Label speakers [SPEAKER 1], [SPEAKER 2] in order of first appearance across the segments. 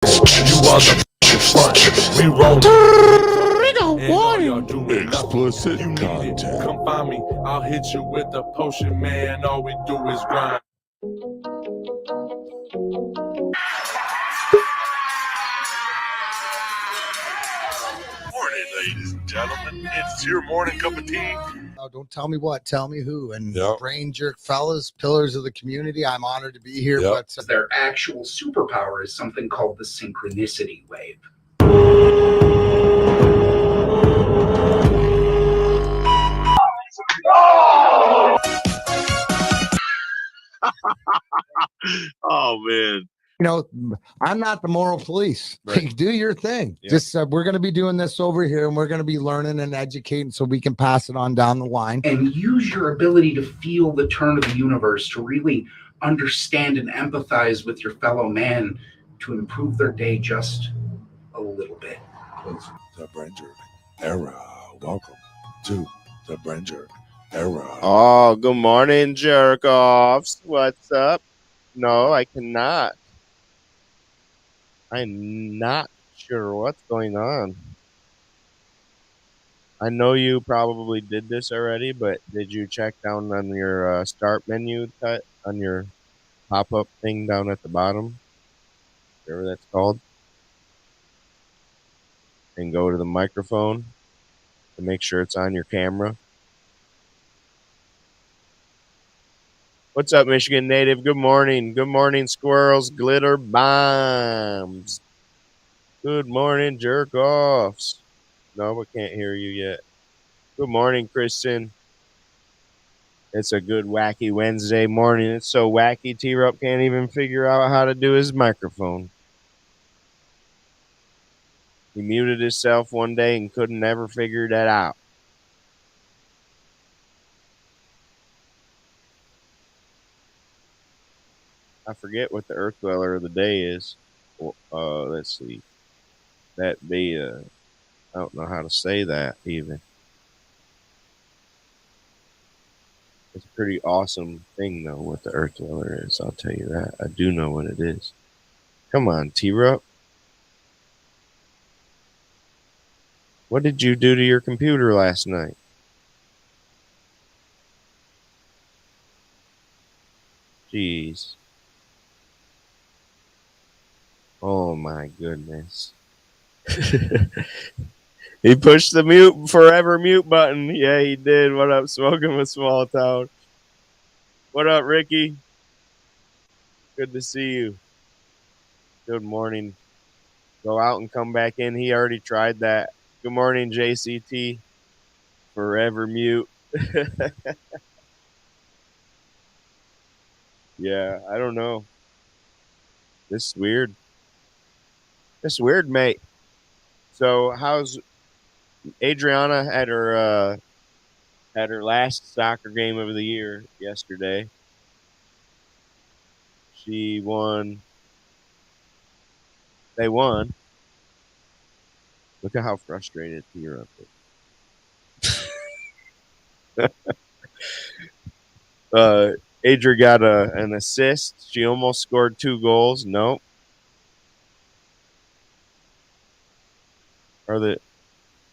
[SPEAKER 1] You are the front. We roll. And all y'all doing
[SPEAKER 2] Explicit
[SPEAKER 1] you need
[SPEAKER 2] content.
[SPEAKER 1] it. Come find me. I'll hit you with a potion, man. All we do is grind.
[SPEAKER 2] Morning, ladies and gentlemen. It's your morning cup of tea.
[SPEAKER 3] Oh, don't tell me what, tell me who. And
[SPEAKER 2] Yep.
[SPEAKER 3] brain jerk fellas, pillars of the community, I'm honored to be here.
[SPEAKER 2] Yep.
[SPEAKER 3] But
[SPEAKER 4] Their actual superpower is something called the synchronicity wave.
[SPEAKER 2] Oh, man.
[SPEAKER 3] you know, I'm not the moral police.
[SPEAKER 2] Right.
[SPEAKER 3] Like, do your thing.
[SPEAKER 2] Yeah.
[SPEAKER 3] Just we're going to be doing this over here, and we're going to be learning and educating so we can pass it on down the line.
[SPEAKER 4] And use your ability to feel the turn of the universe to really understand and empathize with your fellow man to improve their day just a little bit.
[SPEAKER 2] The brain jerk era. Welcome to the brain jerk era.
[SPEAKER 5] Oh, good morning, jerk offs. What's up? No, I cannot. I'm not sure what's going on. I know you probably did this already, but did you check down on your start menu cut on your pop-up thing down at the bottom? Whatever that's called. And go to the microphone to make sure it's on your camera. What's up, Michigan native? Good morning. Good morning, squirrels, glitter bombs. Good morning, jerk offs. No, I can't hear you yet. Good morning, Kristen. It's a good wacky Wednesday morning. It's so wacky, T-Rup can't even figure out how to do his microphone. He muted himself one day and couldn't ever figure that out. I forget what the Earth Dweller of the day is. Let's see. That be I don't know how to say that even. It's a pretty awesome thing though what the Earth Dweller is. I'll tell you that. I do know what it is. Come on, T-Rup. What did you do to your computer last night? Jeez. Oh my goodness. He pushed the forever mute button. Yeah, he did. What up, Smoking with Small Town? What up, Ricky? Good to see you. Good morning. Go out and come back in. He already tried that. Good morning, JCT. Forever mute. Yeah, I don't know. This is weird. This is weird, mate. So how's Adriana had her last soccer game of the year yesterday. She won. They won. Look at how frustrated you're up there. Adria got an assist. She almost scored 2 goals. Nope.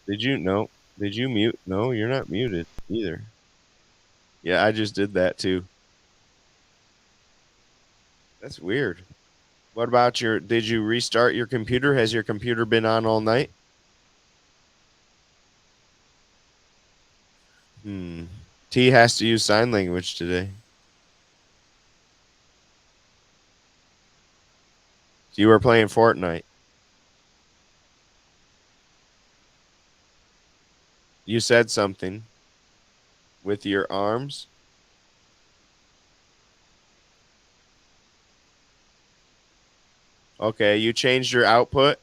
[SPEAKER 5] Did you mute? No, you're not muted either. Yeah, I just did that too. That's weird. What about did you restart your computer? Has your computer been on all night? T has to use sign language today. You were playing Fortnite. You said something with your arms. Okay, you changed your output.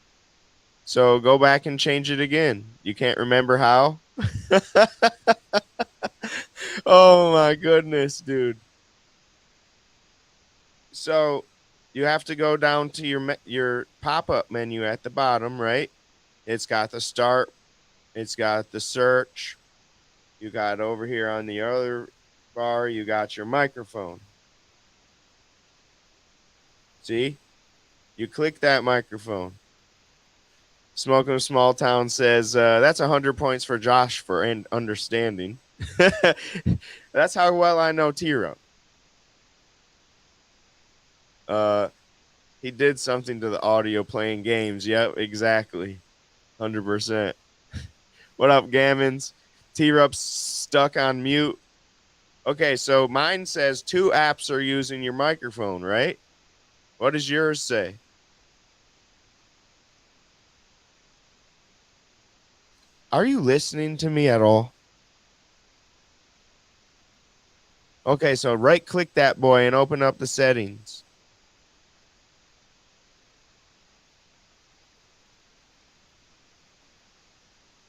[SPEAKER 5] So go back and change it again. You can't remember how? Oh my goodness, dude. So you have to go down to your pop-up menu at the bottom, right? It's got the start. It's got the search. You got over here on the other bar, you got your microphone. See? You click that microphone. Smoking Small Town says, that's 100 points for Josh for understanding. That's how well I know T-Rump. He did something to the audio playing games. Yep, exactly. 100%. What up, Gammons? T-Rup's stuck on mute. Okay, so mine says 2 apps are using your microphone, right? What does yours say? Are you listening to me at all? Okay, so right click that boy and open up the settings.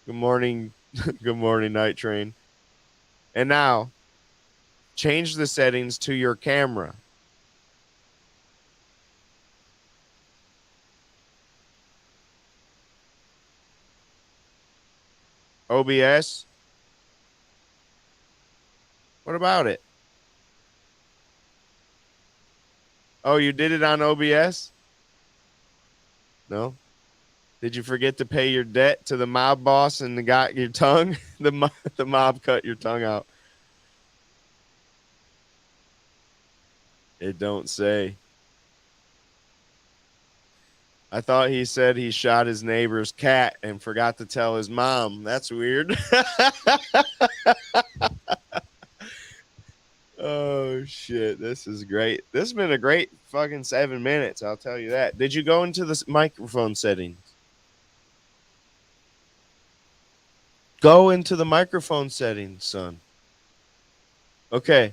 [SPEAKER 5] Good morning. Good morning, Night Train. And now change the settings to your camera. OBS. What about it? Oh, you did it on OBS? No. Did you forget to pay your debt to the mob boss and got your tongue? The mob cut your tongue out. It don't say. I thought he said he shot his neighbor's cat and forgot to tell his mom. That's weird. Oh, shit. This is great. This has been a great fucking 7 minutes. I'll tell you that. Did you go into the microphone settings? Go into the microphone settings, son. Okay.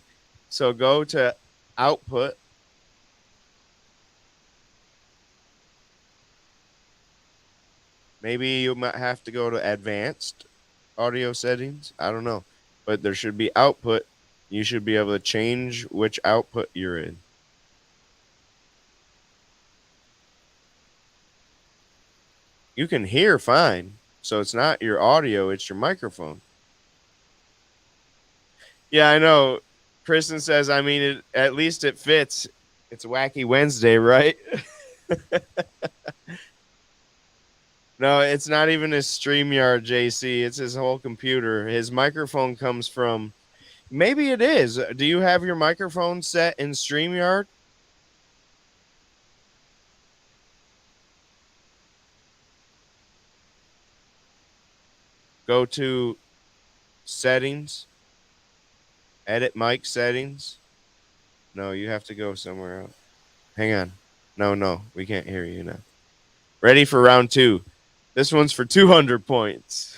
[SPEAKER 5] So go to output. Maybe you might have to go to advanced audio settings. I don't know. But there should be output. You should be able to change which output you're in. You can hear fine. So it's not your audio, it's your microphone. Yeah, I know. Kristen says, I mean, at least it fits. It's Wacky Wednesday, right? No, it's not even his StreamYard, JC. It's his whole computer. His microphone comes from... Maybe it is. Do you have your microphone set in StreamYard? Go to settings. Edit mic settings. No, you have to go somewhere else. Hang on. No, we can't hear you now. Ready for round 2. This one's for 200 points.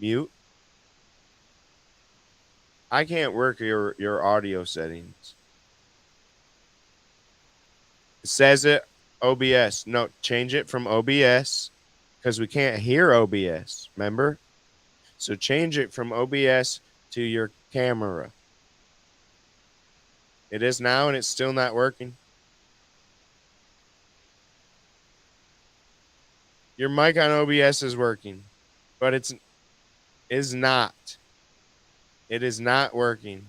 [SPEAKER 5] Mute. I can't work your audio settings. It says it OBS. No, change it from OBS because we can't hear OBS. Remember? So change it from OBS to your camera. It is now, and it's still not working. Your mic on OBS is working, but it is not. It is not working.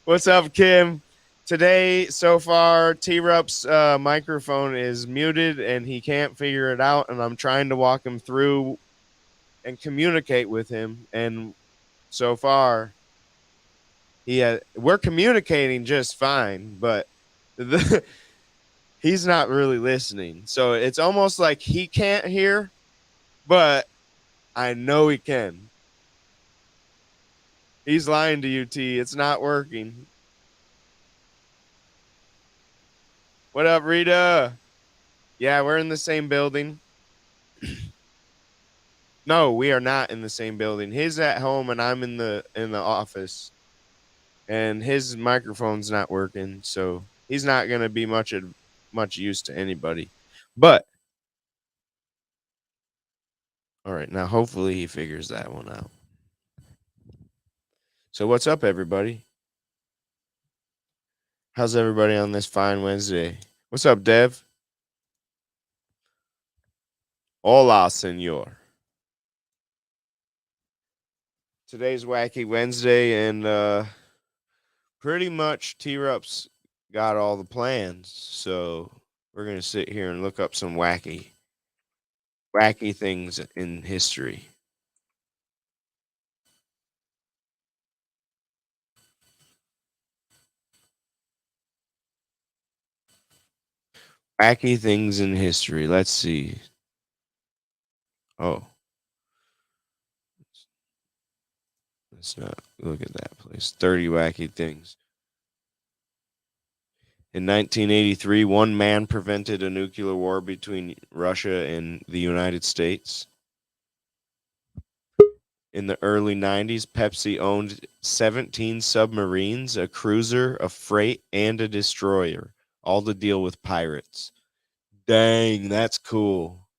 [SPEAKER 5] What's up, Kim? Today, so far, T-Rup's microphone is muted, and he can't figure it out, and I'm trying to walk him through and communicate with him, and so far, we're communicating just fine, but he's not really listening. So it's almost like he can't hear, but I know he can. He's lying to you, T. It's not working. What up, Rita? Yeah, we're in the same building. No, we are not in the same building. He's at home and I'm in the office. And his microphone's not working, so he's not going to be much use to anybody. But all right, now hopefully he figures that one out. So what's up, everybody? How's everybody on this fine Wednesday? What's up, Dev? Hola, senor. Today's Wacky Wednesday, and pretty much T-Rup's got all the plans. So we're gonna sit here and look up some wacky things in history. Wacky things in history. Let's see. Oh. Let's not look at that place. 30 wacky things. In 1983, one man prevented a nuclear war between Russia and the United States. In the early 90s, Pepsi owned 17 submarines, a cruiser, a freight, and a destroyer, all to deal with pirates. Dang, that's cool.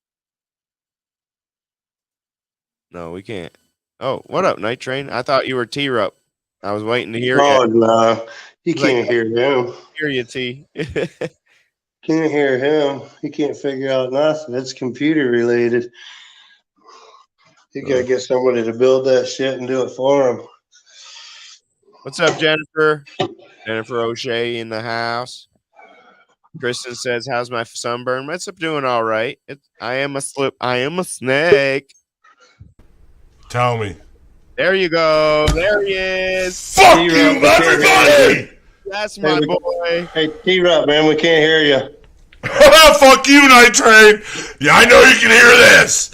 [SPEAKER 5] No, we can't. Oh, what up, Night Train? I thought you were T-Rup. I was waiting to hear
[SPEAKER 6] Oh,
[SPEAKER 5] you.
[SPEAKER 6] no. You can't hear him.
[SPEAKER 5] Hear you, T.
[SPEAKER 6] Can't hear him. He can't figure out nothing. It's computer related. You got to get somebody to build that shit and do it for him.
[SPEAKER 5] What's up, Jennifer? Jennifer O'Shea in the house. Kristen says, "How's my sunburn?" It's doing all right. I am a snake.
[SPEAKER 1] Tell me.
[SPEAKER 5] There you go. There he is.
[SPEAKER 1] Fuck you, everybody!
[SPEAKER 5] That's my boy.
[SPEAKER 6] Hey, T-Rup, man, we can't hear you.
[SPEAKER 1] Fuck you, Night Train. Yeah, I know you can hear this.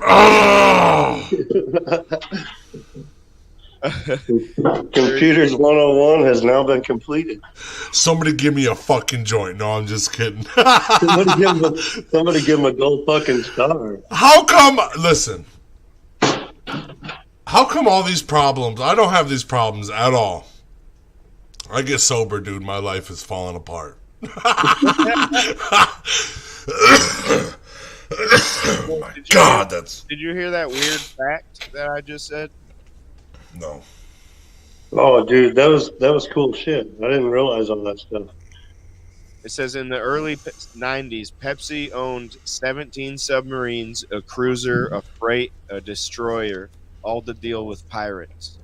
[SPEAKER 1] Oh.
[SPEAKER 6] Computers 101 has now been completed.
[SPEAKER 1] Somebody give me a fucking joint. No, I'm just kidding.
[SPEAKER 6] Somebody give him a gold fucking star.
[SPEAKER 1] How come, listen, how come all these problems, I don't have these problems at all. I get sober, dude. My life is falling apart. Oh my God, that's...
[SPEAKER 5] Did you hear that weird fact that I just said?
[SPEAKER 1] No.
[SPEAKER 6] Oh, dude, that was cool shit. I didn't realize all that stuff.
[SPEAKER 5] It says in the early 90s, Pepsi owned 17 submarines, a cruiser, a freight, a destroyer, all to deal with pirates.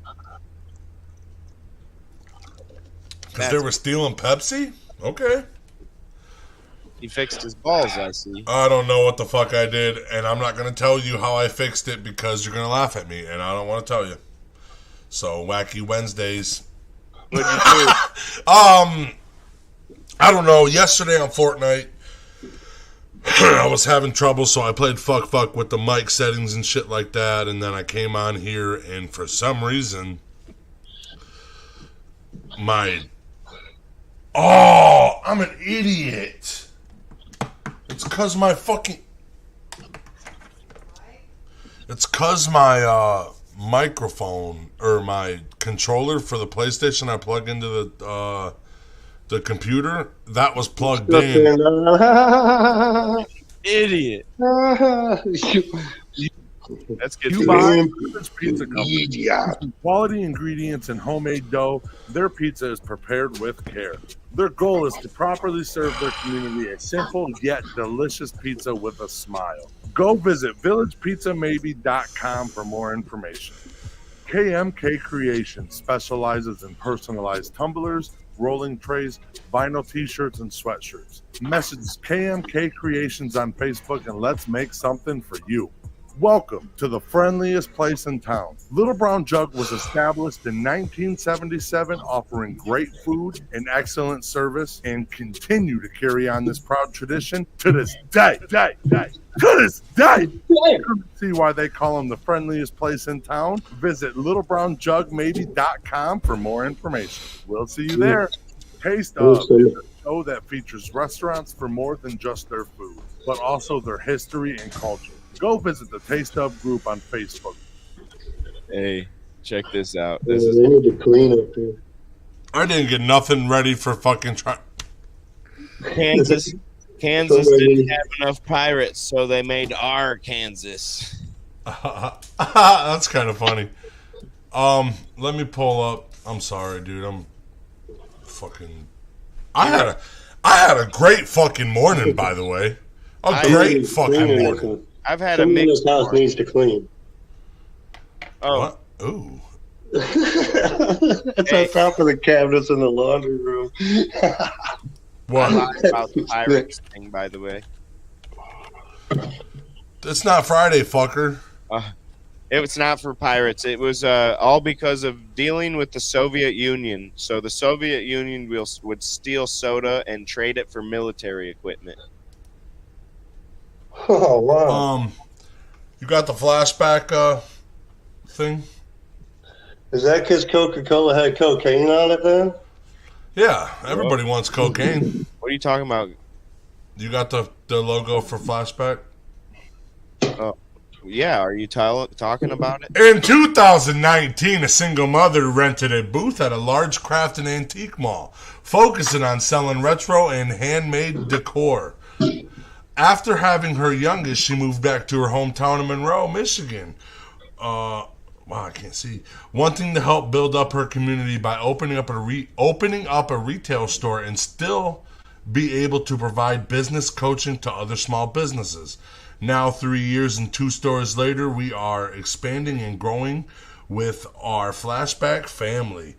[SPEAKER 1] Because they were stealing Pepsi? Okay.
[SPEAKER 5] He fixed his balls, I see.
[SPEAKER 1] I don't know what the fuck I did, and I'm not going to tell you how I fixed it because you're going to laugh at me, and I don't want to tell you. So, Wacky Wednesdays.
[SPEAKER 5] What'd you do?
[SPEAKER 1] I don't know. Yesterday on Fortnite, I was having trouble, so I played fuck with the mic settings and shit like that, and then I came on here, and for some reason, I'm an idiot. It's cause my microphone or my controller for the PlayStation I plug into the computer, that was plugged in.
[SPEAKER 5] Idiot. That's good.
[SPEAKER 7] Cuba's Pizza Company. Quality ingredients and homemade dough. Their pizza is prepared with care. Their goal is to properly serve their community a simple yet delicious pizza with a smile. Go visit villagepizzamaybe.com for more information. KMK Creations specializes in personalized tumblers, rolling trays, vinyl t-shirts, and sweatshirts. Message KMK Creations on Facebook and let's make something for you. Welcome to the friendliest place in town. Little Brown Jug was established in 1977, offering great food and excellent service, and continue to carry on this proud tradition to this day. See why they call them the friendliest place in town? Visit littlebrownjugmaybe.com for more information. We'll see you there. Taste of is a show that features restaurants for more than just their food, but also their history and culture. Go visit the Taste Of group on Facebook.
[SPEAKER 5] Hey, check this out.
[SPEAKER 6] They need to clean up here.
[SPEAKER 1] I didn't get nothing ready for fucking
[SPEAKER 5] Kansas didn't have enough pirates, so they made our Kansas.
[SPEAKER 1] That's kind of funny. Let me pull up. I'm sorry, dude. I'm fucking. I had a great fucking morning, by the way. A great fucking morning.
[SPEAKER 5] I've had a mixed
[SPEAKER 6] house needs to clean.
[SPEAKER 5] Oh,
[SPEAKER 1] What? Ooh.
[SPEAKER 6] It's on top of the cabinets in the laundry room.
[SPEAKER 5] I
[SPEAKER 1] What?
[SPEAKER 5] lied about the Pirates thing, by the way.
[SPEAKER 1] It's not Friday, fucker.
[SPEAKER 5] It was not for pirates. It was all because of dealing with the Soviet Union. So the Soviet Union would steal soda and trade it for military equipment.
[SPEAKER 6] Oh, wow.
[SPEAKER 1] You got the flashback thing?
[SPEAKER 6] Is that because Coca-Cola had cocaine on it then?
[SPEAKER 1] Yeah, everybody wants cocaine.
[SPEAKER 5] What are you talking about?
[SPEAKER 1] You got the logo for flashback?
[SPEAKER 5] Yeah, are you talking about it?
[SPEAKER 1] In 2019, a single mother rented a booth at a large craft and antique mall, focusing on selling retro and handmade decor. After having her youngest, she moved back to her hometown of Monroe, Michigan. Wow, I can't see. Wanting to help build up her community by opening up a retail store and still be able to provide business coaching to other small businesses. Now, 3 years and 2 stores later, we are expanding and growing with our flashback family,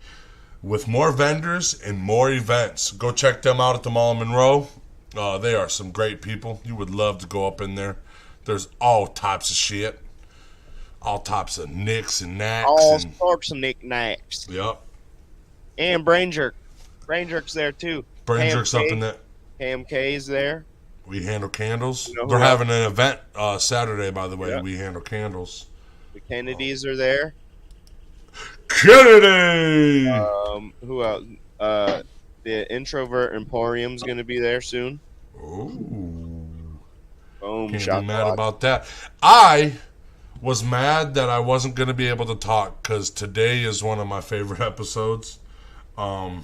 [SPEAKER 1] with more vendors and more events. Go check them out at the Mall of Monroe. They are some great people. You would love to go up in there. There's all types of shit. All types of nicks and knacks.
[SPEAKER 5] All sorts of knickknacks.
[SPEAKER 1] Yep.
[SPEAKER 5] And Brain Jerk. Brain Jerk's there too.
[SPEAKER 1] Brain Jerk's up in that.
[SPEAKER 5] KMK's there.
[SPEAKER 1] We Handle Candles.
[SPEAKER 5] You know
[SPEAKER 1] They're
[SPEAKER 5] who
[SPEAKER 1] having an event Saturday, by the way.
[SPEAKER 5] Yep.
[SPEAKER 1] We Handle Candles.
[SPEAKER 5] The Kennedys are there.
[SPEAKER 1] Kennedy!
[SPEAKER 5] Who else? The Introvert Emporium's going to be there soon.
[SPEAKER 1] Ooh.
[SPEAKER 5] Boom.
[SPEAKER 1] Can't
[SPEAKER 5] Shot
[SPEAKER 1] be mad about that. I was mad that I wasn't going to be able to talk because today is one of my favorite episodes.
[SPEAKER 5] I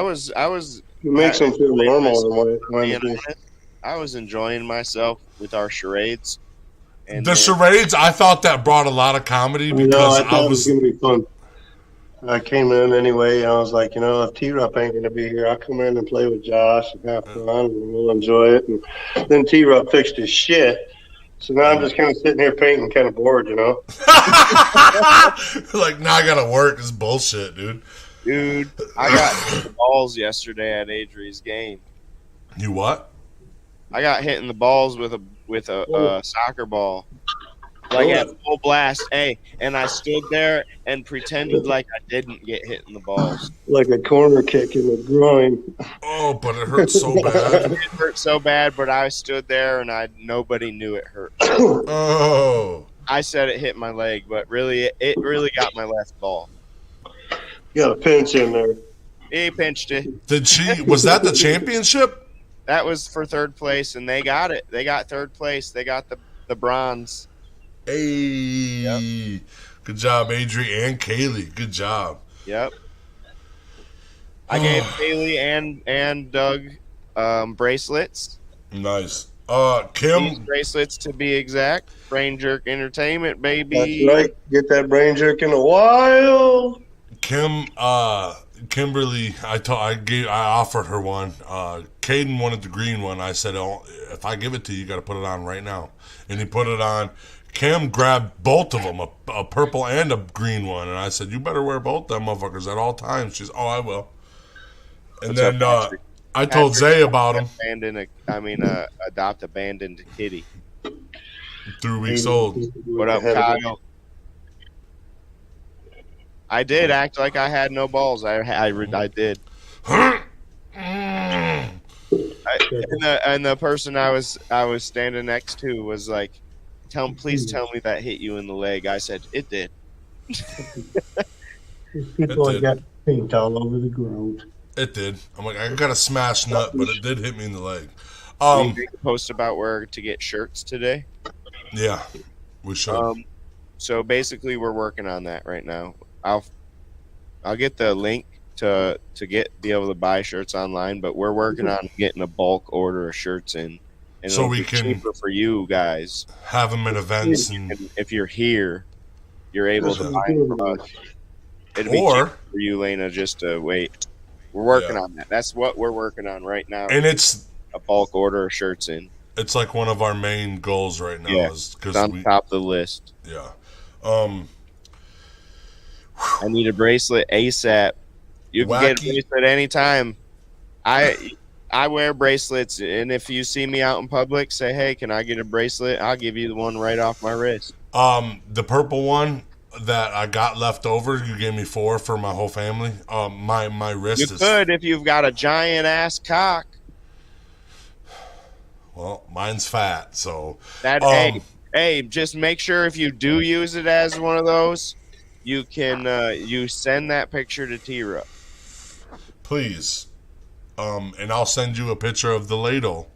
[SPEAKER 5] was.
[SPEAKER 6] It makes them feel normal on Wednesday.
[SPEAKER 5] I was enjoying myself with our charades. And
[SPEAKER 1] The charades, I thought that brought a lot of comedy
[SPEAKER 6] I
[SPEAKER 1] because
[SPEAKER 6] thought it was going to be fun. I came in anyway. I was like, if T-Rup ain't going to be here, I'll come in and play with Josh and have fun, and we'll enjoy it. And then T-Rup fixed his shit. So now I'm just kind of sitting here painting, kind of bored,
[SPEAKER 1] Like, now I got to work. It's bullshit, dude.
[SPEAKER 5] Dude, I got hit in the balls yesterday at Adri's game.
[SPEAKER 1] You what?
[SPEAKER 5] I got hit in the balls with a soccer ball. Like at full blast. Hey, and I stood there and pretended like I didn't get hit in the balls.
[SPEAKER 6] like a corner kick in the groin.
[SPEAKER 1] Oh, but it hurt so bad.
[SPEAKER 5] It hurt so bad, but I stood there and nobody knew it hurt.
[SPEAKER 1] Oh.
[SPEAKER 5] I said it hit my leg, but really, it really got my left ball.
[SPEAKER 6] You got a pinch in there.
[SPEAKER 5] He pinched it.
[SPEAKER 1] Was that the championship?
[SPEAKER 5] That was for third place, and they got it. They got third place. They got the bronze.
[SPEAKER 1] Hey. Yep. Good job, Adri and Kaylee. Good job.
[SPEAKER 5] Yep. I gave Kaylee and Doug bracelets.
[SPEAKER 1] Nice. Kim.
[SPEAKER 5] These bracelets to be exact. Brain Jerk Entertainment, baby.
[SPEAKER 6] That's right. Get that brain jerk in the wild.
[SPEAKER 1] Kimberly, I offered her one. Caden wanted the green one. I said, "Oh, if I give it to you, you got to put it on right now." And he put it on. Kim grabbed both of them, a purple and a green one, and I said, "You better wear both them motherfuckers at all times." She's, "Oh, I will." And
[SPEAKER 5] What's
[SPEAKER 1] then
[SPEAKER 5] up,
[SPEAKER 1] I told Zay about him.
[SPEAKER 5] Adopt abandoned kitty.
[SPEAKER 1] 3 weeks old.
[SPEAKER 5] What up, Kyle? I did act like I had no balls. I did. And the person I was standing next to was like, please tell me that hit you in the leg. I said, it did.
[SPEAKER 6] People got paint all over the ground.
[SPEAKER 1] It did. I'm like, I got a smashed nut, but it did hit me in the leg.
[SPEAKER 5] We make a post about where to get shirts today.
[SPEAKER 1] Yeah, we should.
[SPEAKER 5] So basically, we're working on that right now. I'll get the link to be able to buy shirts online, but we're working on getting a bulk order of shirts in, and
[SPEAKER 1] so
[SPEAKER 5] it'll
[SPEAKER 1] we
[SPEAKER 5] be
[SPEAKER 1] can
[SPEAKER 5] cheaper for you guys.
[SPEAKER 1] Have them in events, and
[SPEAKER 5] if you're here, you're able to buy them from us. It'll be cheaper for you, Lena, just to wait. We're working on that. That's what we're working on right now.
[SPEAKER 1] And it's
[SPEAKER 5] a bulk order of shirts in.
[SPEAKER 1] It's like one of our main goals right now.
[SPEAKER 5] Yeah,
[SPEAKER 1] is because
[SPEAKER 5] it's on top of the list.
[SPEAKER 1] Yeah.
[SPEAKER 5] I need a bracelet ASAP. You can get a
[SPEAKER 1] Wackey.
[SPEAKER 5] bracelet anytime. I wear bracelets, and if you see me out in public, say, "Hey, can I get a bracelet?" I'll give you the one right off my wrist.
[SPEAKER 1] The purple one that I got left over, you gave me 4 for my whole family. My wrist
[SPEAKER 5] You
[SPEAKER 1] is
[SPEAKER 5] could if you've got a giant ass cock.
[SPEAKER 1] well, mine's fat, so
[SPEAKER 5] That hey, just make sure if you do use it as one of those, you can you send that picture to T-Rup.
[SPEAKER 1] please. And I'll send you a picture of the ladle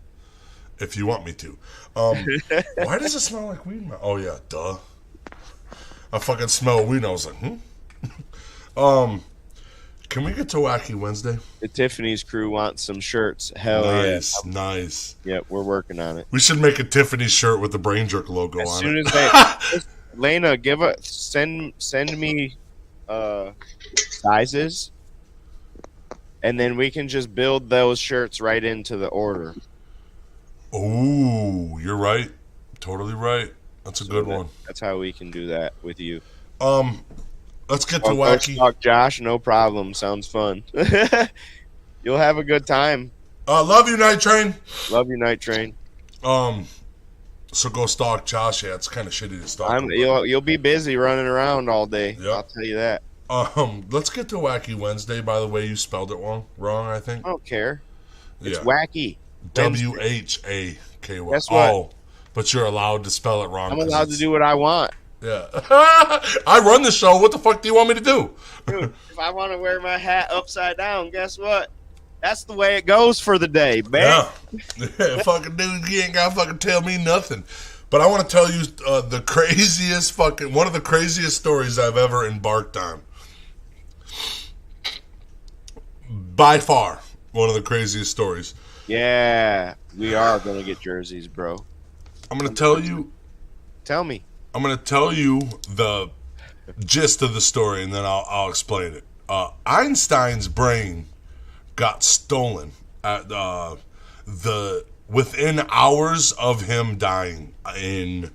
[SPEAKER 1] if you want me to. Why does it smell like weed? Oh yeah, duh. I fucking smell weed and I was like, Can we get to Wacky Wednesday?
[SPEAKER 5] The Tiffany's crew wants some shirts. Hell
[SPEAKER 1] Nice, nice.
[SPEAKER 5] yeah. Yep, we're working on it.
[SPEAKER 1] We should make a Tiffany shirt with the Brain Jerk logo
[SPEAKER 5] As
[SPEAKER 1] on
[SPEAKER 5] soon
[SPEAKER 1] it.
[SPEAKER 5] as Lena, send me sizes, and then we can just build those shirts right into the order.
[SPEAKER 1] Ooh, you're right. Totally right. That's a good one.
[SPEAKER 5] That's how we can do that with you.
[SPEAKER 1] Let's get to
[SPEAKER 5] Go
[SPEAKER 1] Wacky.
[SPEAKER 5] stalk Josh, no problem. Sounds fun. You'll have a good time.
[SPEAKER 1] Love you, Night Train.
[SPEAKER 5] Love you, Night Train.
[SPEAKER 1] So go stalk Josh. Yeah, it's kind of shitty to stalk him.
[SPEAKER 5] You'll be busy running around all day.
[SPEAKER 1] Yep.
[SPEAKER 5] I'll tell you that.
[SPEAKER 1] Let's get to Wacky Wednesday. By the way, you spelled it wrong. I think.
[SPEAKER 5] I don't care. It's
[SPEAKER 1] Yeah.
[SPEAKER 5] wacky.
[SPEAKER 1] WHAKY.
[SPEAKER 5] Guess what?
[SPEAKER 1] Oh, but you're allowed to spell it wrong.
[SPEAKER 5] I'm allowed to do what I want.
[SPEAKER 1] Yeah. I run the show. What the fuck do you want me to do?
[SPEAKER 5] Dude, if I want to wear my hat upside down, guess what? That's the way it goes for the day, man.
[SPEAKER 1] Yeah. Fucking dude, you ain't gotta fucking tell me nothing. But I want to tell you one of the craziest stories I've ever embarked on. By far, one of the craziest stories.
[SPEAKER 5] Yeah, we are going to get jerseys, bro.
[SPEAKER 1] I'm going to tell you.
[SPEAKER 5] Tell me.
[SPEAKER 1] I'm going to tell you the gist of the story, and then I'll explain it. Einstein's brain got stolen at within hours of him dying on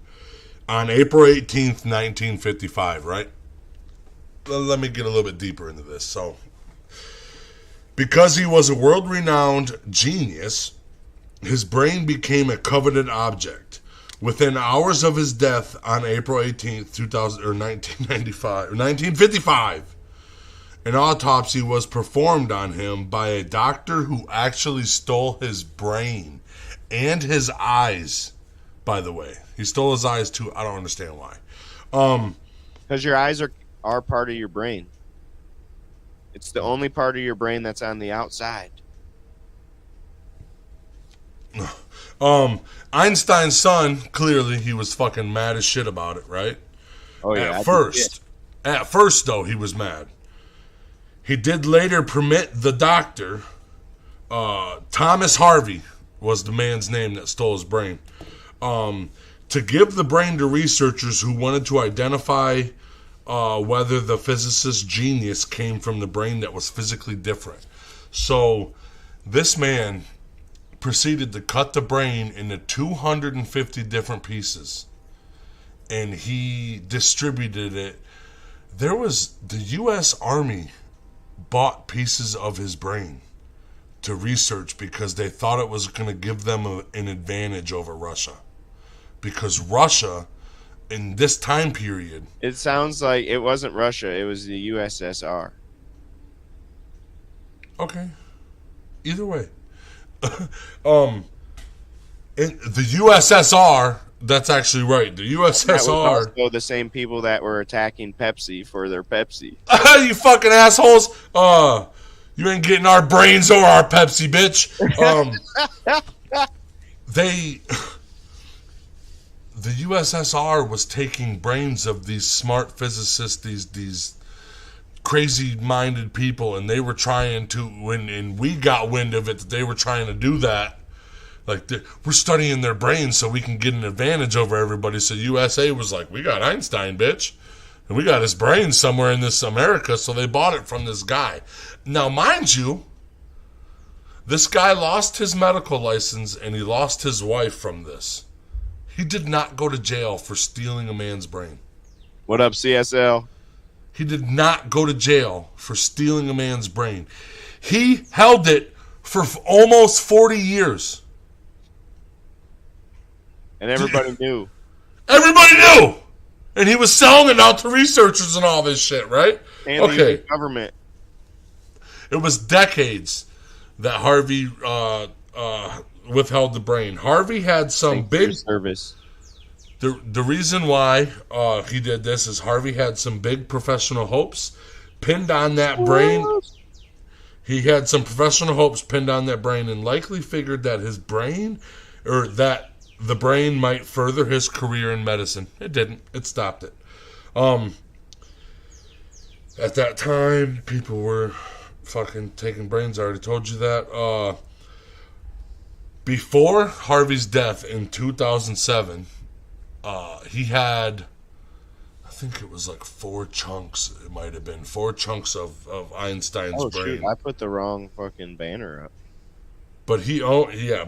[SPEAKER 1] April 18th, 1955. Right? Let me get a little bit deeper into this. So, because he was a world-renowned genius, his brain became a coveted object. Within hours of his death on April 18th, 1955, an autopsy was performed on him by a doctor who actually stole his brain and his eyes, by the way. He stole his eyes too. I don't understand why.
[SPEAKER 5] Because your eyes are part of your brain. It's the only part of your brain that's on the outside.
[SPEAKER 1] Einstein's son, clearly, he was fucking mad as shit about it, right?
[SPEAKER 5] Oh, yeah.
[SPEAKER 1] At first, though, he was mad. He did later permit the doctor, Thomas Harvey was the man's name that stole his brain, to give the brain to researchers who wanted to identify whether the physicist's genius came from the brain that was physically different. So this man proceeded to cut the brain into 250 different pieces, and he distributed it. The U.S. Army bought pieces of his brain to research because they thought it was going to give them an advantage over Russia. Because Russia, in this time period...
[SPEAKER 5] It sounds like it wasn't Russia, it was the USSR.
[SPEAKER 1] Okay. Either way. In the USSR, that's actually right. The USSR...
[SPEAKER 5] That was also the same people that were attacking Pepsi for their Pepsi.
[SPEAKER 1] You fucking assholes! You ain't getting our brains or our Pepsi, bitch. The USSR was taking brains of these smart physicists, these crazy-minded people, and they were trying to, and we got wind of it, that they were trying to do that. Like, we're studying their brains so we can get an advantage over everybody. So USA was like, we got Einstein, bitch. And we got his brain somewhere in this America, so they bought it from this guy. Now, mind you, this guy lost his medical license and he lost his wife from this. He did not go to jail for stealing a man's brain.
[SPEAKER 5] What up, CSL?
[SPEAKER 1] He did not go to jail for stealing a man's brain. He held it for almost 40 years.
[SPEAKER 5] And everybody knew.
[SPEAKER 1] Everybody knew! And he was selling it out to researchers and all this shit, right?
[SPEAKER 5] And the US government.
[SPEAKER 1] It was decades that Harvey withheld the brain. Harvey had some big
[SPEAKER 5] service.
[SPEAKER 1] The reason why he did this is Harvey had some big professional hopes pinned on that brain. He had some professional hopes pinned on that brain and likely figured that his brain, or that the brain might further his career in medicine. It didn't. It stopped it. At that time, people were fucking taking brains. I already told you that. Before Harvey's death in 2007, he had, I think it was like 4 chunks. It might have been 4 chunks of Einstein's brain.
[SPEAKER 5] Shoot, I put the wrong fucking banner up.
[SPEAKER 1] But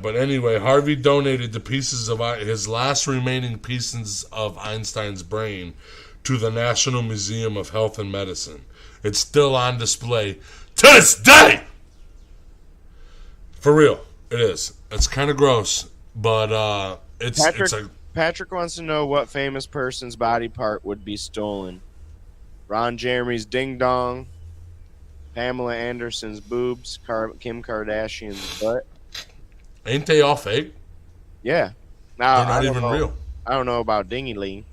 [SPEAKER 1] but anyway, Harvey donated the pieces of his last remaining pieces of Einstein's brain to the National Museum of Health and Medicine. It's still on display to this day. For real, it is. It's kind of gross, but
[SPEAKER 5] Patrick wants to know what famous person's body part would be stolen. Ron Jeremy's ding dong, Pamela Anderson's boobs, Kim Kardashian's butt.
[SPEAKER 1] Ain't they all fake?
[SPEAKER 5] Yeah. Now,
[SPEAKER 1] they're not even real.
[SPEAKER 5] I don't know about Dingy Ling.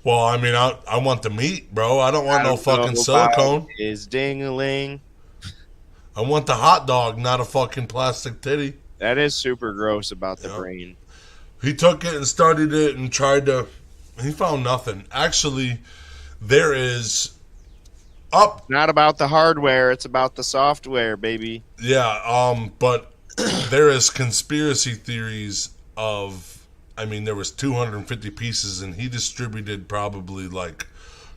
[SPEAKER 1] Well, I mean, I want the meat, bro. I don't want no fucking silicone.
[SPEAKER 5] Is ding-a-ling.
[SPEAKER 1] I want the hot dog, not a fucking plastic titty.
[SPEAKER 5] That is super gross about the brain.
[SPEAKER 1] He took it and studied it and tried to... He found nothing. Actually, there is...
[SPEAKER 5] Not about the hardware, it's about the software, baby.
[SPEAKER 1] Yeah, but there is conspiracy theories of... I mean, there was 250 pieces, and he distributed probably like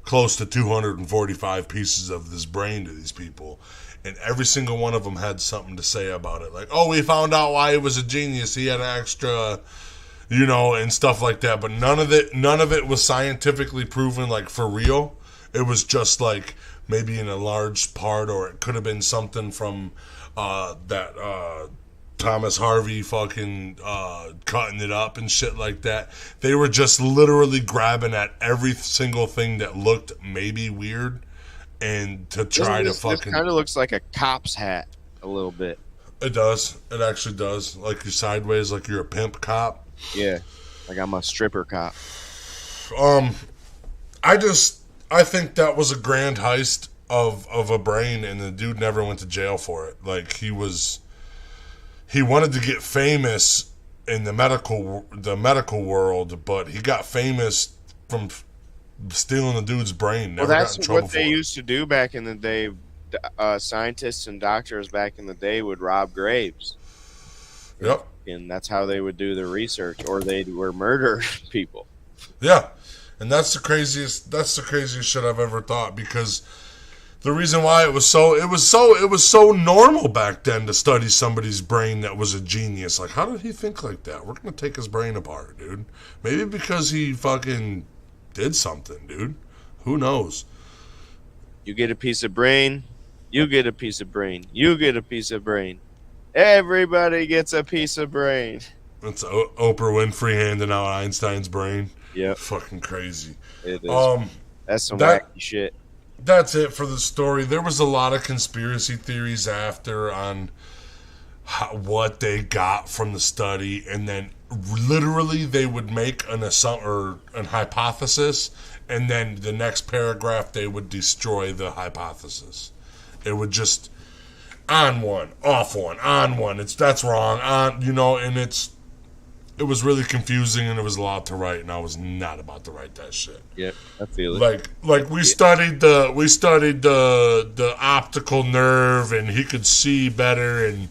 [SPEAKER 1] close to 245 pieces of this brain to these people. And every single one of them had something to say about it. Like, oh, we found out why he was a genius. He had an extra, and stuff like that. But none of it was scientifically proven, like, for real. It was just like maybe in a large part, or it could have been something from that Thomas Harvey fucking cutting it up and shit like that. They were just literally grabbing at every single thing that looked maybe weird and to try to fucking...
[SPEAKER 5] It kind of looks like a cop's hat a little bit.
[SPEAKER 1] It does. It actually does. Like you're sideways, like you're a pimp cop.
[SPEAKER 5] Yeah. Like I'm a stripper cop.
[SPEAKER 1] I think that was a grand heist of a brain, and the dude never went to jail for it. Like he wanted to get famous in the medical world, but he got famous from stealing the dude's brain. Never got in trouble
[SPEAKER 5] what they used to do back in the day. Scientists and doctors back in the day would rob graves.
[SPEAKER 1] Yep.
[SPEAKER 5] And that's how they would do their research, or they were murder people.
[SPEAKER 1] Yeah. And that's the craziest shit I've ever thought, because the reason why it was so normal back then to study somebody's brain that was a genius. Like, how did he think like that? We're gonna take his brain apart, dude. Maybe because he fucking did something, dude. Who knows?
[SPEAKER 5] You get a piece of brain, you get a piece of brain, you get a piece of brain. Everybody gets a piece of brain.
[SPEAKER 1] It's Oprah Winfrey handing out Einstein's brain.
[SPEAKER 5] Yep.
[SPEAKER 1] Fucking crazy.
[SPEAKER 5] It is. That's some wacky shit.
[SPEAKER 1] That's it for the story. There was a lot of conspiracy theories after on what they got from the study, and then literally they would make an assumption or an hypothesis, and then the next paragraph they would destroy the hypothesis. It would just on one, off one, on one. That's wrong, on, and it was really confusing, and it was a lot to write, and I was not about to write that shit.
[SPEAKER 5] Yep, I feel it.
[SPEAKER 1] Like we studied the optical nerve, and he could see better, and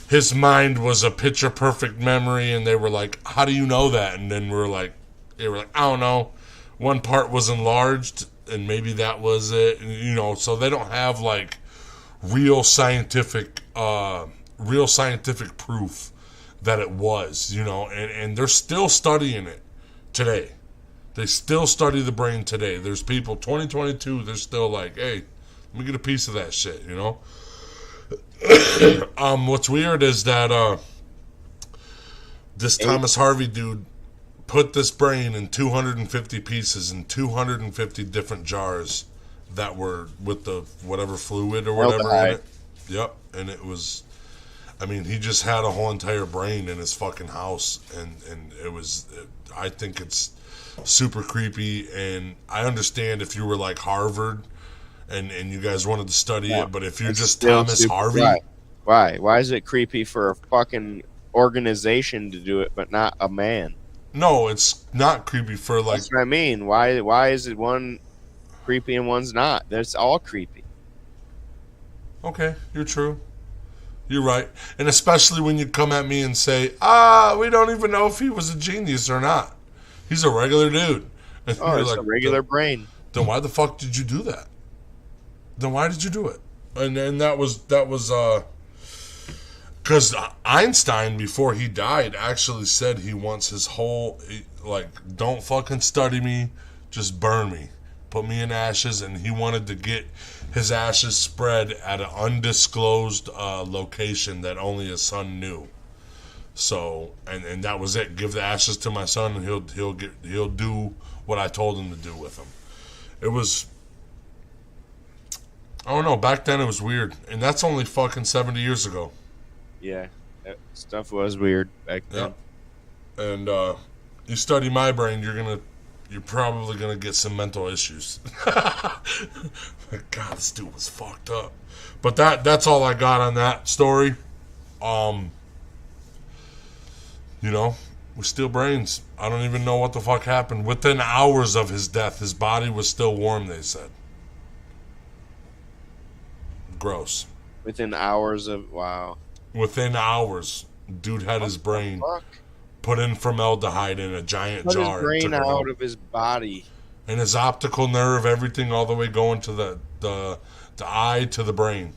[SPEAKER 1] his mind was a picture perfect memory, and they were like, "How do you know that?" And then they were like, "I don't know. One part was enlarged, and maybe that was it." And, so they don't have like real scientific proof that it was, and they're still studying it today. They still study the brain today. There's people, 2022, they're still like, hey, let me get a piece of that shit, you know? What's weird is that this Thomas Harvey dude put this brain in 250 pieces in 250 different jars that were with the whatever fluid or whatever in it. Yep. And it was, I mean, he just had a whole entire brain in his fucking house. And it was, I think it's super creepy. And I understand if you were like Harvard and you guys wanted to study it, but if you're just Thomas Harvey.
[SPEAKER 5] Why is it creepy for a fucking organization to do it, but not a man?
[SPEAKER 1] No, it's not creepy for like.
[SPEAKER 5] That's what I mean. Why is it one creepy and one's not? That's all creepy.
[SPEAKER 1] Okay, you're true. You're right. And especially when you come at me and say, we don't even know if he was a genius or not. He's a regular dude. And
[SPEAKER 5] Oh, it's like, a regular brain.
[SPEAKER 1] Then why the fuck did you do that? Then why did you do it? And that was because Einstein, before he died, actually said he wants his whole, like, don't fucking study me, just burn me. Put me in ashes, and he wanted to get his ashes spread at an undisclosed location that only his son knew. So, and that was it. Give the ashes to my son, and he'll do what I told him to do with them. It was, I don't know, back then it was weird. And that's only fucking 70 years ago.
[SPEAKER 5] Yeah, that stuff was weird back then.
[SPEAKER 1] Yeah. And you study my brain, you're probably gonna get some mental issues. God, this dude was fucked up. But that's all I got on that story. You know, we steal brains. I don't even know what the fuck happened. Within hours of his death, his body was still warm, they said. Gross.
[SPEAKER 5] Within hours of, wow.
[SPEAKER 1] Within hours, dude had his brain put in formaldehyde in a giant jar.
[SPEAKER 5] Put his brain out of his body.
[SPEAKER 1] And his optical nerve, everything all the way going to the eye to the brain.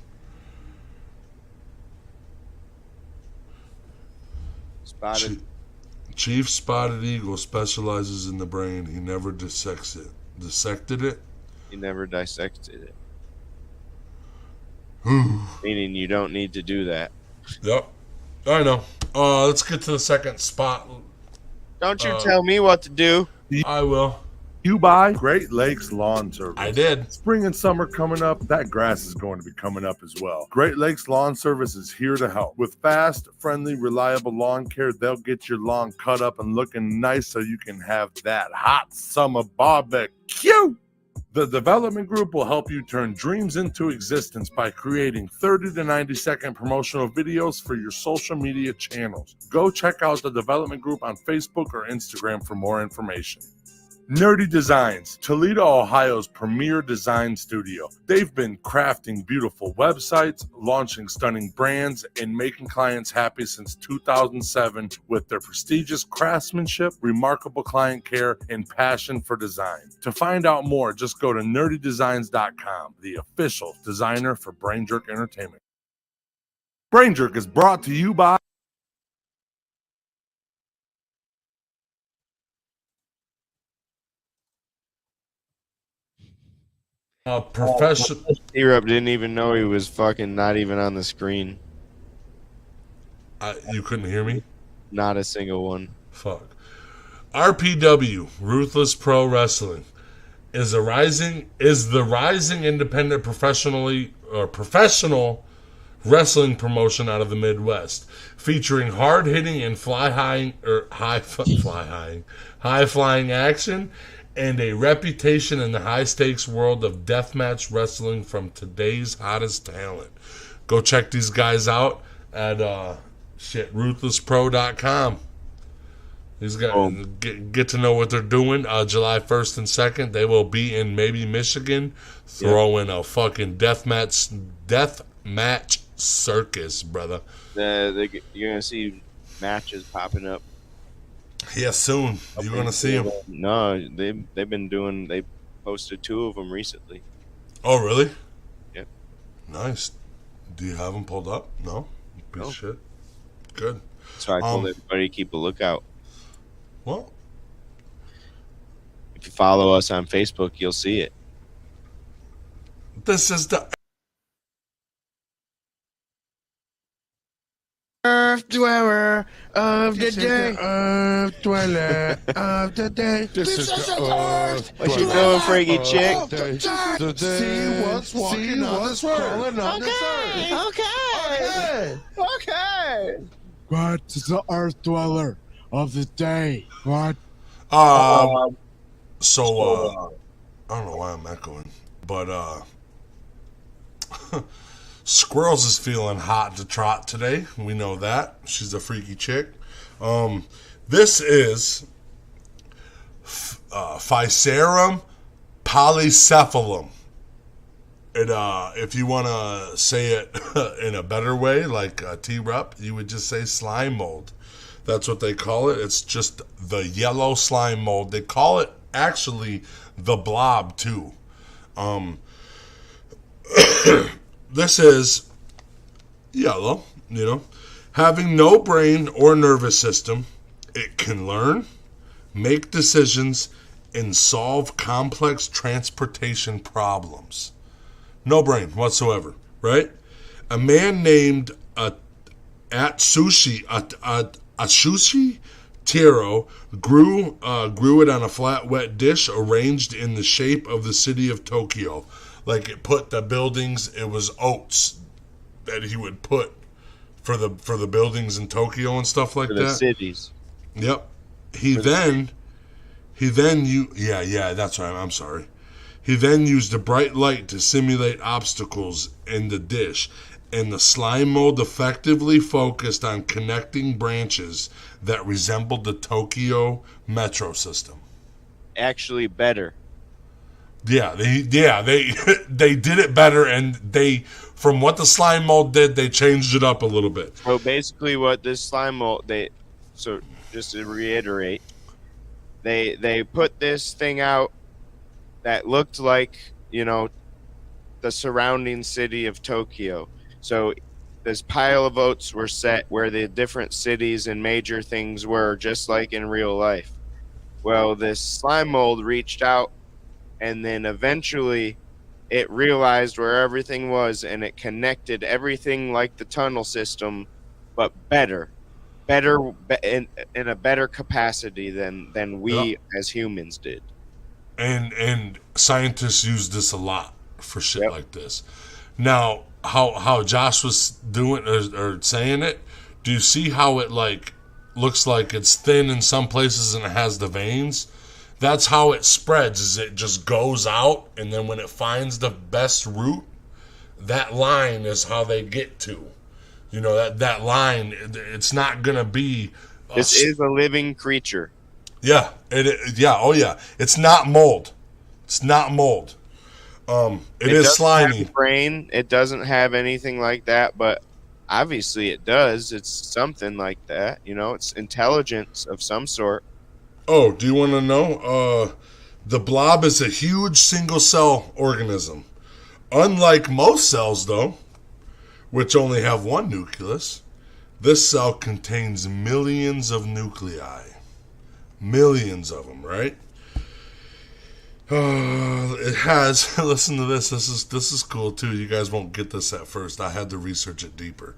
[SPEAKER 5] Spotted.
[SPEAKER 1] Chief Spotted Eagle specializes in the brain. He never dissected it?
[SPEAKER 5] He never dissected it. Meaning you don't need to do that.
[SPEAKER 1] Yep. I know. Let's get to the second spot.
[SPEAKER 5] Don't you tell me what to do.
[SPEAKER 1] I will.
[SPEAKER 7] You buy Great Lakes Lawn Service.
[SPEAKER 1] I did.
[SPEAKER 7] Spring and summer coming up, that grass is going to be coming up as well. Great Lakes Lawn Service is here to help. With fast, friendly, reliable lawn care, they'll get your lawn cut up and looking nice so you can have that hot summer barbecue. The development group will help you turn dreams into existence by creating 30 to 90 second promotional videos for your social media channels. Go check out the development group on Facebook or Instagram for more information. Nerdy Designs, Toledo, Ohio's premier design studio. They've been crafting beautiful websites, launching stunning brands, and making clients happy since 2007 with their prestigious craftsmanship, remarkable client care, and passion for design. To find out more, just go to nerdydesigns.com, the official designer for Brain Jerk Entertainment. Brain Jerk is brought to you by
[SPEAKER 1] Professional.
[SPEAKER 5] Europe didn't even know he was fucking not even on the screen.
[SPEAKER 1] You couldn't hear me?
[SPEAKER 5] Not a single one.
[SPEAKER 1] Fuck. RPW, Ruthless Pro Wrestling, is the rising independent professional wrestling promotion out of the Midwest, featuring hard-hitting and high-flying action and a reputation in the high-stakes world of deathmatch wrestling from today's hottest talent. Go check these guys out at ruthlesspro.com. These guys get to know what they're doing. July 1st and 2nd, they will be in maybe Michigan, throwing a fucking deathmatch circus, brother.
[SPEAKER 5] You're gonna see matches popping up.
[SPEAKER 1] Yeah, soon. You're gonna see them.
[SPEAKER 5] No, they've been doing. They posted 2 of them recently.
[SPEAKER 1] Oh, really?
[SPEAKER 5] Yep.
[SPEAKER 1] Nice. Do you have them pulled up? No. Piece of shit. Good.
[SPEAKER 5] So I told everybody to keep a lookout.
[SPEAKER 1] Well,
[SPEAKER 5] If you follow us on Facebook, you'll see it.
[SPEAKER 1] This is the
[SPEAKER 8] Earth dweller of the day. Earth dweller of the day. This is the earth.
[SPEAKER 5] What you doing, freaky chick?
[SPEAKER 8] See what's walking on this earth. Okay. What is the earth dweller of the day? What?
[SPEAKER 1] So I don't know why I'm echoing, but Squirrels is feeling hot to trot today. We know that. She's a freaky chick. This is Physarum Polycephalum. If you want to say it in a better way, like T-Rep, you would just say slime mold. That's what they call it. It's just the yellow slime mold. They call it actually the blob too. This is yellow, having no brain or nervous system. It can learn, make decisions, and solve complex transportation problems. No brain whatsoever, right? A man named Atsushi Tiro grew it on a flat, wet dish arranged in the shape of the city of Tokyo. Like it put the buildings, it was oats that he would put for the buildings in Tokyo and stuff like
[SPEAKER 5] For
[SPEAKER 1] that.
[SPEAKER 5] the cities.
[SPEAKER 1] Yep. That's right. I'm sorry. He then used a bright light to simulate obstacles in the dish, and the slime mold effectively focused on connecting branches that resembled the Tokyo metro system.
[SPEAKER 5] Actually better.
[SPEAKER 1] Yeah, they did it better, and from what the slime mold did, they changed it up a little bit.
[SPEAKER 5] So basically what this slime mold, so just to reiterate, they put this thing out that looked like, the surrounding city of Tokyo. So this pile of oats were set where the different cities and major things were, just like in real life. Well, this slime mold reached out, and then eventually it realized where everything was, and it connected everything like the tunnel system, but better in a better capacity than we as humans did.
[SPEAKER 1] And scientists use this a lot for shit like this. Now, how Josh was doing or saying it, do you see how it looks like it's thin in some places and it has the veins? That's how it spreads, is it just goes out, and then when it finds the best route, that line is how they get to. That line, it's not going to be...
[SPEAKER 5] This is a living creature.
[SPEAKER 1] Yeah. It's not mold. It is slimy.
[SPEAKER 5] Brain. It doesn't have anything like that, but obviously it does. It's something like that. It's intelligence of some sort.
[SPEAKER 1] Oh, do you want to know? The blob is a huge single-cell organism. Unlike most cells, though, which only have one nucleus, this cell contains millions of nuclei. Millions of them, right? It has. Listen to this. This is cool too. You guys won't get this at first. I had to research it deeper.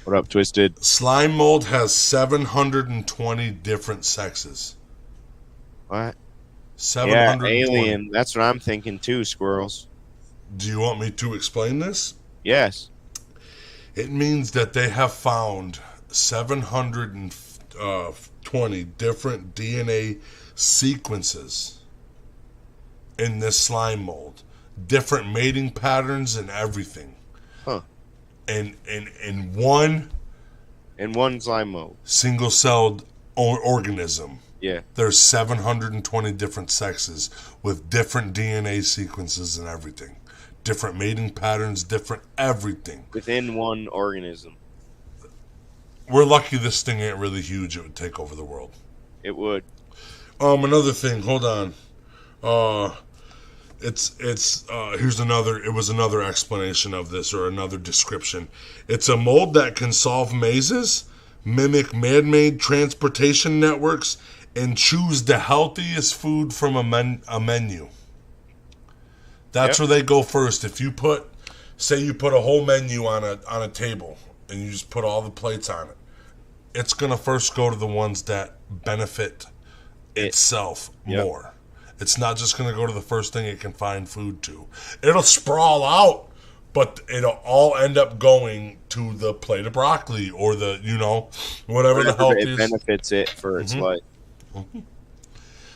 [SPEAKER 5] What up, Twisted?
[SPEAKER 1] Slime mold has 720 different sexes.
[SPEAKER 5] What?
[SPEAKER 1] 720.
[SPEAKER 5] Yeah, alien. That's what I'm thinking too, squirrels.
[SPEAKER 1] Do you want me to explain this?
[SPEAKER 5] Yes.
[SPEAKER 1] It means that they have found 720 different DNA sequences in this slime mold. Different mating patterns and everything.
[SPEAKER 5] Huh.
[SPEAKER 1] And in one
[SPEAKER 5] slime mold.
[SPEAKER 1] Single-celled organism.
[SPEAKER 5] Yeah.
[SPEAKER 1] There's 720 different sexes with different DNA sequences and everything. Different mating patterns, different everything.
[SPEAKER 5] Within one organism.
[SPEAKER 1] We're lucky this thing ain't really huge. It would take over the world.
[SPEAKER 5] It would.
[SPEAKER 1] Another thing. Hold on. Here's another. It was another explanation of this, or another description. It's a mold that can solve mazes, mimic man-made transportation networks, and choose the healthiest food from a menu. That's where they go first. If you say you put a whole menu on a table and you just put all the plates on it, it's gonna first go to the ones that benefit itself more. It's not just gonna go to the first thing it can find food to. It'll sprawl out, but it'll all end up going to the plate of broccoli or the whatever the healthiest.
[SPEAKER 5] It benefits it for its life.
[SPEAKER 1] Mm-hmm.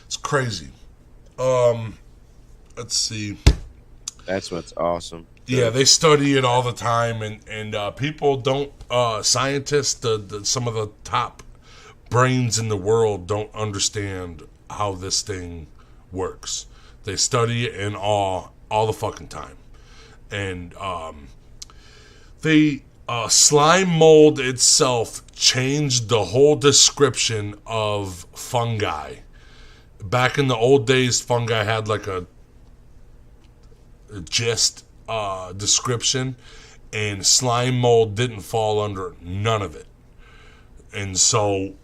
[SPEAKER 1] It's crazy. Let's see.
[SPEAKER 5] That's what's awesome.
[SPEAKER 1] Yeah, they study it all the time, and people don't. Scientists, some of the top brains in the world don't understand how this thing works. They study it in awe all the fucking time, and the slime mold itself changed the whole description of fungi. Back in the old days, fungi had like a gist description, and slime mold didn't fall under none of it. And so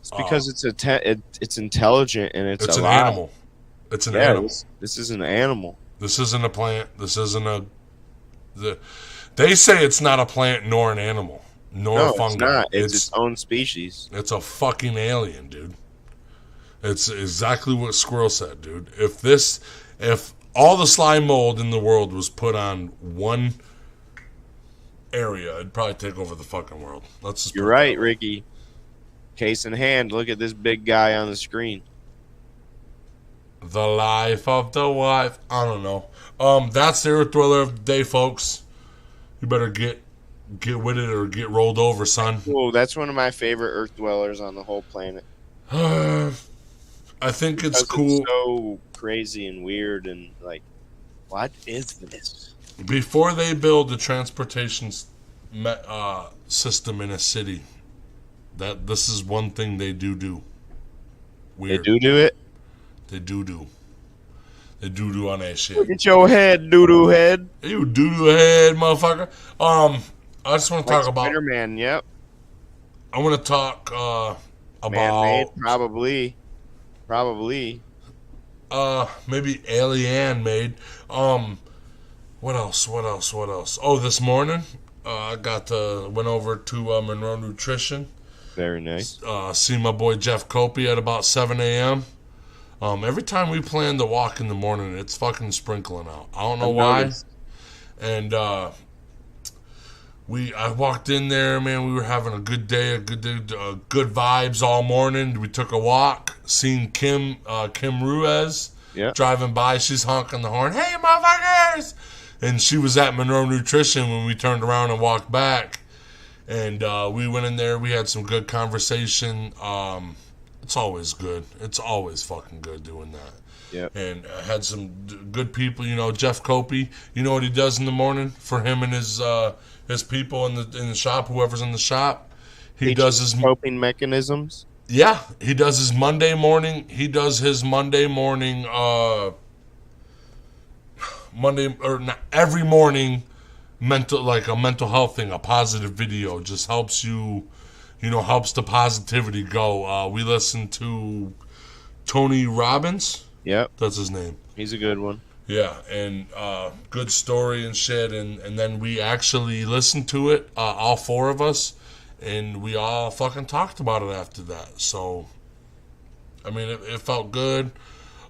[SPEAKER 5] it's because it's intelligent and it's
[SPEAKER 1] an
[SPEAKER 5] alive.
[SPEAKER 1] animal. It's an animal.
[SPEAKER 5] This is an animal.
[SPEAKER 1] This isn't a plant. This isn't they say it's not a plant nor an animal nor a fungi.
[SPEAKER 5] It's not. It's its own species.
[SPEAKER 1] It's a fucking alien, dude. It's exactly what Squirrel said, dude. If all the slime mold in the world was put on one area, it'd probably take over the fucking world.
[SPEAKER 5] You're right, Ricky. Case in hand, look at this big guy on the screen.
[SPEAKER 1] The life of the wife. I don't know. That's the Earth Dweller of the day, folks. You better get with it or get rolled over, son.
[SPEAKER 5] Cool. That's one of my favorite Earth Dwellers on the whole planet.
[SPEAKER 1] I think it's cool.
[SPEAKER 5] It's so crazy and weird and like, what is this?
[SPEAKER 1] Before they build the transportation system in a city, this is one thing they do. Weird.
[SPEAKER 5] They do it?
[SPEAKER 1] They do. They do on that shit.
[SPEAKER 5] Look at your head, doo-doo head.
[SPEAKER 1] You doo-doo head, motherfucker. I just want to talk about
[SPEAKER 5] Spider-Man, yep.
[SPEAKER 1] I want to talk about
[SPEAKER 5] man-made, probably.
[SPEAKER 1] Maybe alien made. What else? Oh, this morning, I went over to Monroe Nutrition.
[SPEAKER 5] Very nice.
[SPEAKER 1] See my boy Jeff Copey at about 7 a.m. Every time we plan to walk in the morning, it's fucking sprinkling out. I don't know why. And I walked in there, man. We were having a good day, good vibes all morning. We took a walk, seen Kim Ruiz driving by. She's honking the horn. Hey, motherfuckers! And she was at Monroe Nutrition when we turned around and walked back. And we went in there. We had some good conversation. It's always good. It's always fucking good doing that.
[SPEAKER 5] Yep.
[SPEAKER 1] And I had some good people. Jeff Copey. You know what he does in the morning for him and his people in the shop, whoever's in the shop? He does his
[SPEAKER 5] coping mechanisms.
[SPEAKER 1] Yeah, he does his Monday morning. Every morning, a mental health thing, a positive video just helps you. Helps the positivity go. We listened to Tony Robbins.
[SPEAKER 5] Yep,
[SPEAKER 1] that's his name.
[SPEAKER 5] He's a good one.
[SPEAKER 1] Yeah, and good story and shit. And then we actually listened to it, all four of us, and we all fucking talked about it after that. So, I mean, it felt good.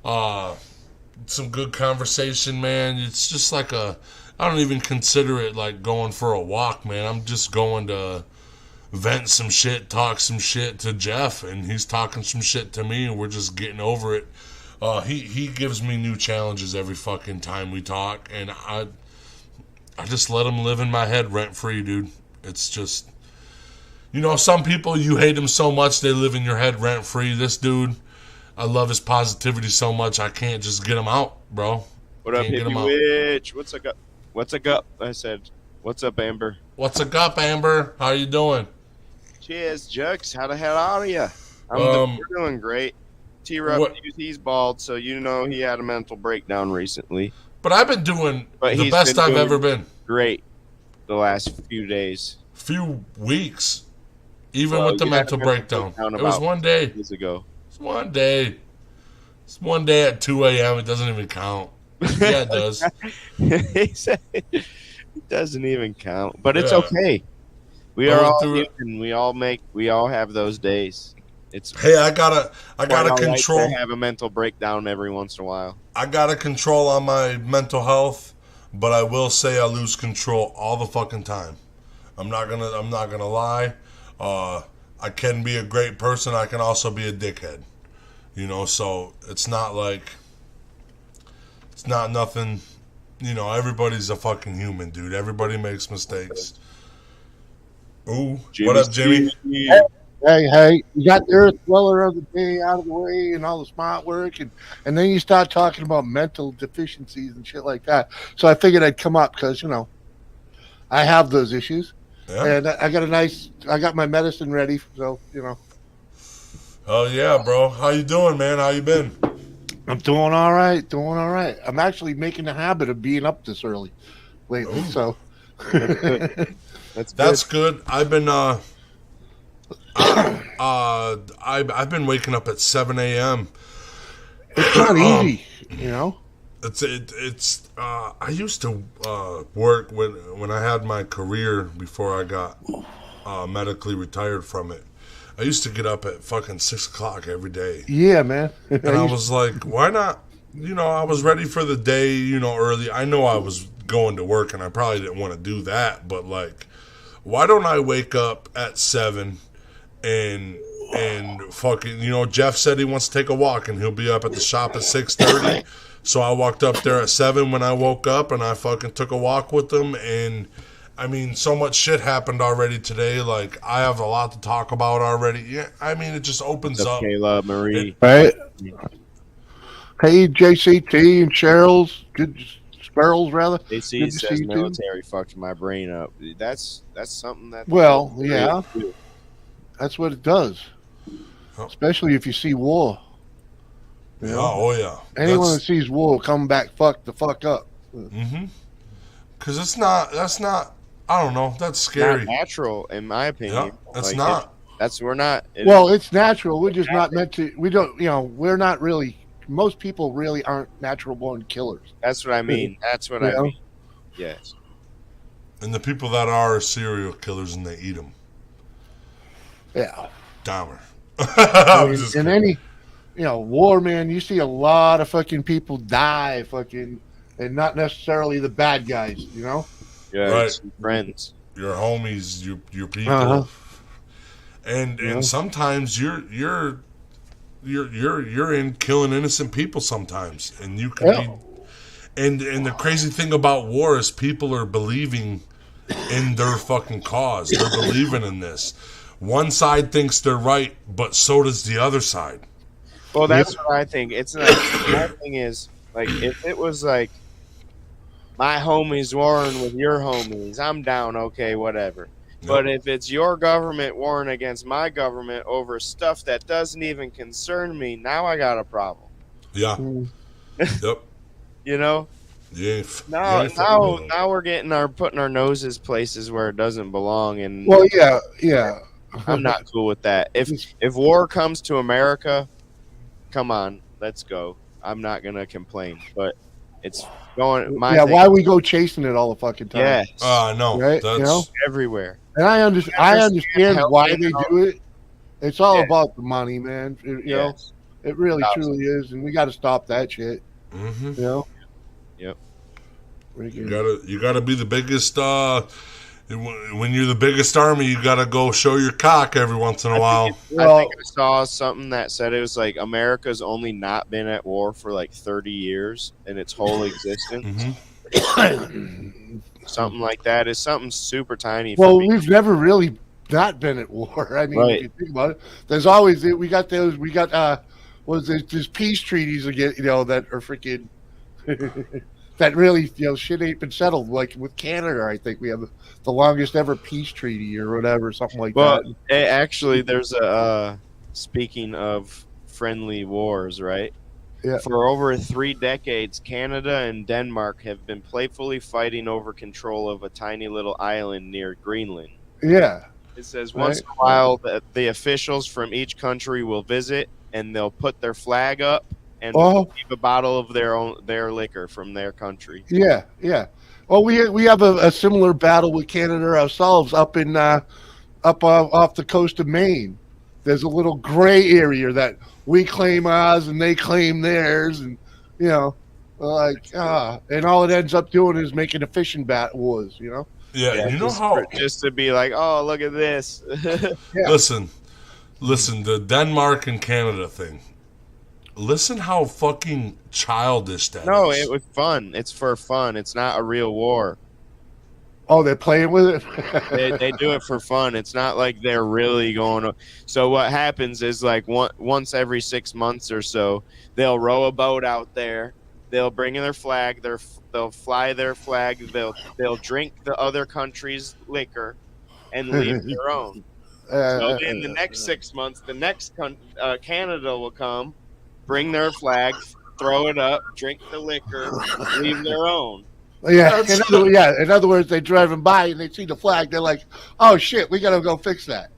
[SPEAKER 1] Some good conversation, man. It's just like I don't even consider it like going for a walk, man. I'm just going to vent some shit, talk some shit to Jeff, and he's talking some shit to me, and we're just getting over it. He gives me new challenges every fucking time we talk, and I just let him live in my head rent free, dude. It's just, some people, you hate them so much they live in your head rent free. This dude, I love his positivity so much I can't just get him out, bro.
[SPEAKER 5] What up, hippie witch? What's up? What's up? I said, what's up, Amber?
[SPEAKER 1] What's up, Amber? How you doing?
[SPEAKER 5] Cheers, Jux. How the hell are you? We're doing great. T-Rup, he's bald, so he had a mental breakdown recently.
[SPEAKER 1] But I've been doing the best I've ever been.
[SPEAKER 5] Great the last few days.
[SPEAKER 1] Few weeks. Even with the mental breakdown. It was one day.
[SPEAKER 5] Years ago.
[SPEAKER 1] one day. It's one day at 2 a.m. It doesn't even count. Yeah, it does.
[SPEAKER 5] He said it doesn't even count, but it's
[SPEAKER 1] Yeah.
[SPEAKER 5] okay. We
[SPEAKER 1] I
[SPEAKER 5] are
[SPEAKER 1] went
[SPEAKER 5] all
[SPEAKER 1] through it.
[SPEAKER 5] human. We all have those days. It's
[SPEAKER 1] Hey, I gotta
[SPEAKER 5] quite all right
[SPEAKER 1] control.
[SPEAKER 5] to have a mental breakdown every once in a while.
[SPEAKER 1] I gotta control on my mental health, but I will say I lose control all the fucking time. I'm not gonna lie. I can be a great person. I can also be a dickhead. You know, so it's not nothing. You know, everybody's a fucking human, dude. Everybody makes mistakes. Ooh, what up, Jimmy?
[SPEAKER 8] Hey, you got the earth dweller of the day out of the way and all the smart work, and then you start talking about mental deficiencies and shit like that. So I figured I'd come up because, I have those issues.
[SPEAKER 1] Yeah.
[SPEAKER 8] And I got my medicine ready, so,
[SPEAKER 1] Oh yeah, bro. How you doing, man? How you been?
[SPEAKER 8] I'm doing all right. I'm actually making a habit of being up this early lately, so.
[SPEAKER 1] That's good. I've been I've been waking up at 7 a.m.
[SPEAKER 8] It's not easy,
[SPEAKER 1] It's I used to work when I had my career before I got medically retired from it. I used to get up at fucking 6 o'clock every day.
[SPEAKER 8] Yeah, man.
[SPEAKER 1] And I was like, why not? I was ready for the day, early. I know I was going to work and I probably didn't want to do that, but like, why don't I wake up at 7 and fucking, Jeff said he wants to take a walk and he'll be up at the shop at 6:30. So I walked up there at 7 when I woke up and I fucking took a walk with them. And I mean, so much shit happened already today. Like, I have a lot to talk about already. Yeah, I mean, it just opens up.
[SPEAKER 5] Kayla, Marie.
[SPEAKER 8] Right. Hey, JCT and Cheryl's. Good Sparrows, rather.
[SPEAKER 5] JC
[SPEAKER 8] Good to
[SPEAKER 5] says
[SPEAKER 8] see you, too.
[SPEAKER 5] military fucked my brain up. That's something that.
[SPEAKER 8] Well, yeah. That's what it does. Especially if you see war.
[SPEAKER 1] Yeah, oh yeah.
[SPEAKER 8] Anyone that sees war come back fucked the fuck up.
[SPEAKER 1] Mm-hmm. Because that's not, I don't know, that's scary.
[SPEAKER 5] Not natural, in my opinion.
[SPEAKER 1] Yeah, it's not.
[SPEAKER 5] We're not.
[SPEAKER 8] It's natural. We're just not meant to. We don't, we're not really. Most people really aren't natural born killers.
[SPEAKER 5] That's what I mean. That's what I mean. Yes.
[SPEAKER 1] And the people that are serial killers and they eat them.
[SPEAKER 8] Yeah.
[SPEAKER 1] Dahmer.
[SPEAKER 8] In any, war, man, you see a lot of fucking people die, fucking, and not necessarily the bad guys,
[SPEAKER 5] Yeah,
[SPEAKER 1] right.
[SPEAKER 5] Friends,
[SPEAKER 1] your homies, your people, and sometimes you're in killing innocent people sometimes, and you can be. And the crazy thing about war is people are believing in their fucking cause. They're believing in this. One side thinks they're right, but so does the other side.
[SPEAKER 5] Well, that's what I think. It's like, my thing is, like, if it was like my homies warring with your homies, I'm down, okay, whatever. Yep. But if it's your government warring against my government over stuff that doesn't even concern me, now I got a problem.
[SPEAKER 1] Yeah. Yep.
[SPEAKER 5] Yeah. Now we're putting our noses places where it doesn't belong, and
[SPEAKER 8] yeah.
[SPEAKER 5] I'm not cool with that. If war comes to America, come on, let's go. I'm not gonna complain, but it's going.
[SPEAKER 8] Why we go chasing it all the fucking time?
[SPEAKER 5] Yes.
[SPEAKER 1] No.
[SPEAKER 8] Right.
[SPEAKER 1] That's
[SPEAKER 5] everywhere.
[SPEAKER 8] And I understand why they do it. It's all about the money, man. It really truly is, and we got to stop that shit.
[SPEAKER 1] Mm-hmm.
[SPEAKER 5] Yep.
[SPEAKER 1] You gotta be the biggest. When you're the biggest army, you gotta go show your cock every once in a while.
[SPEAKER 5] I think I saw something that said it was like America's only not been at war for like 30 years in its whole existence.
[SPEAKER 8] Mm-hmm.
[SPEAKER 5] Something like that is something super tiny.
[SPEAKER 8] Well, we've never really not been at war. I mean, if you think about it, there's always there's peace treaties again, that are freaking. That really, shit ain't been settled. Like with Canada, I think we have the longest ever peace treaty or whatever, something like that.
[SPEAKER 5] Well, actually, there's speaking of friendly wars, right?
[SPEAKER 8] Yeah.
[SPEAKER 5] For over 3 decades, Canada and Denmark have been playfully fighting over control of a tiny little island near Greenland.
[SPEAKER 8] Yeah.
[SPEAKER 5] It says once in a while that the officials from each country will visit, and they'll put their flag up and keep a bottle of their liquor from their country.
[SPEAKER 8] Yeah, yeah. Well, we have a similar battle with Canada ourselves up in off the coast of Maine. There's a little gray area that we claim ours and they claim theirs, and and all it ends up doing is making a fishing wars.
[SPEAKER 1] Yeah, you know how
[SPEAKER 5] just to be like, oh, look at this.
[SPEAKER 1] Listen, the Denmark and Canada thing. Listen how fucking childish that is.
[SPEAKER 5] No, it was fun. It's for fun. It's not a real war.
[SPEAKER 8] Oh, they're playing with it?
[SPEAKER 5] they do it for fun. It's not like they're really going to. So what happens is like once every 6 months or so, they'll row a boat out there. They'll bring in their flag. They'll fly their flag. They'll drink the other country's liquor and leave their own. So in the next 6 months, the next Canada will come, bring their flag, throw it up, drink the liquor, leave their own.
[SPEAKER 8] Yeah, in other words, they're driving by and they see the flag. They're like, "Oh shit, we gotta go fix that."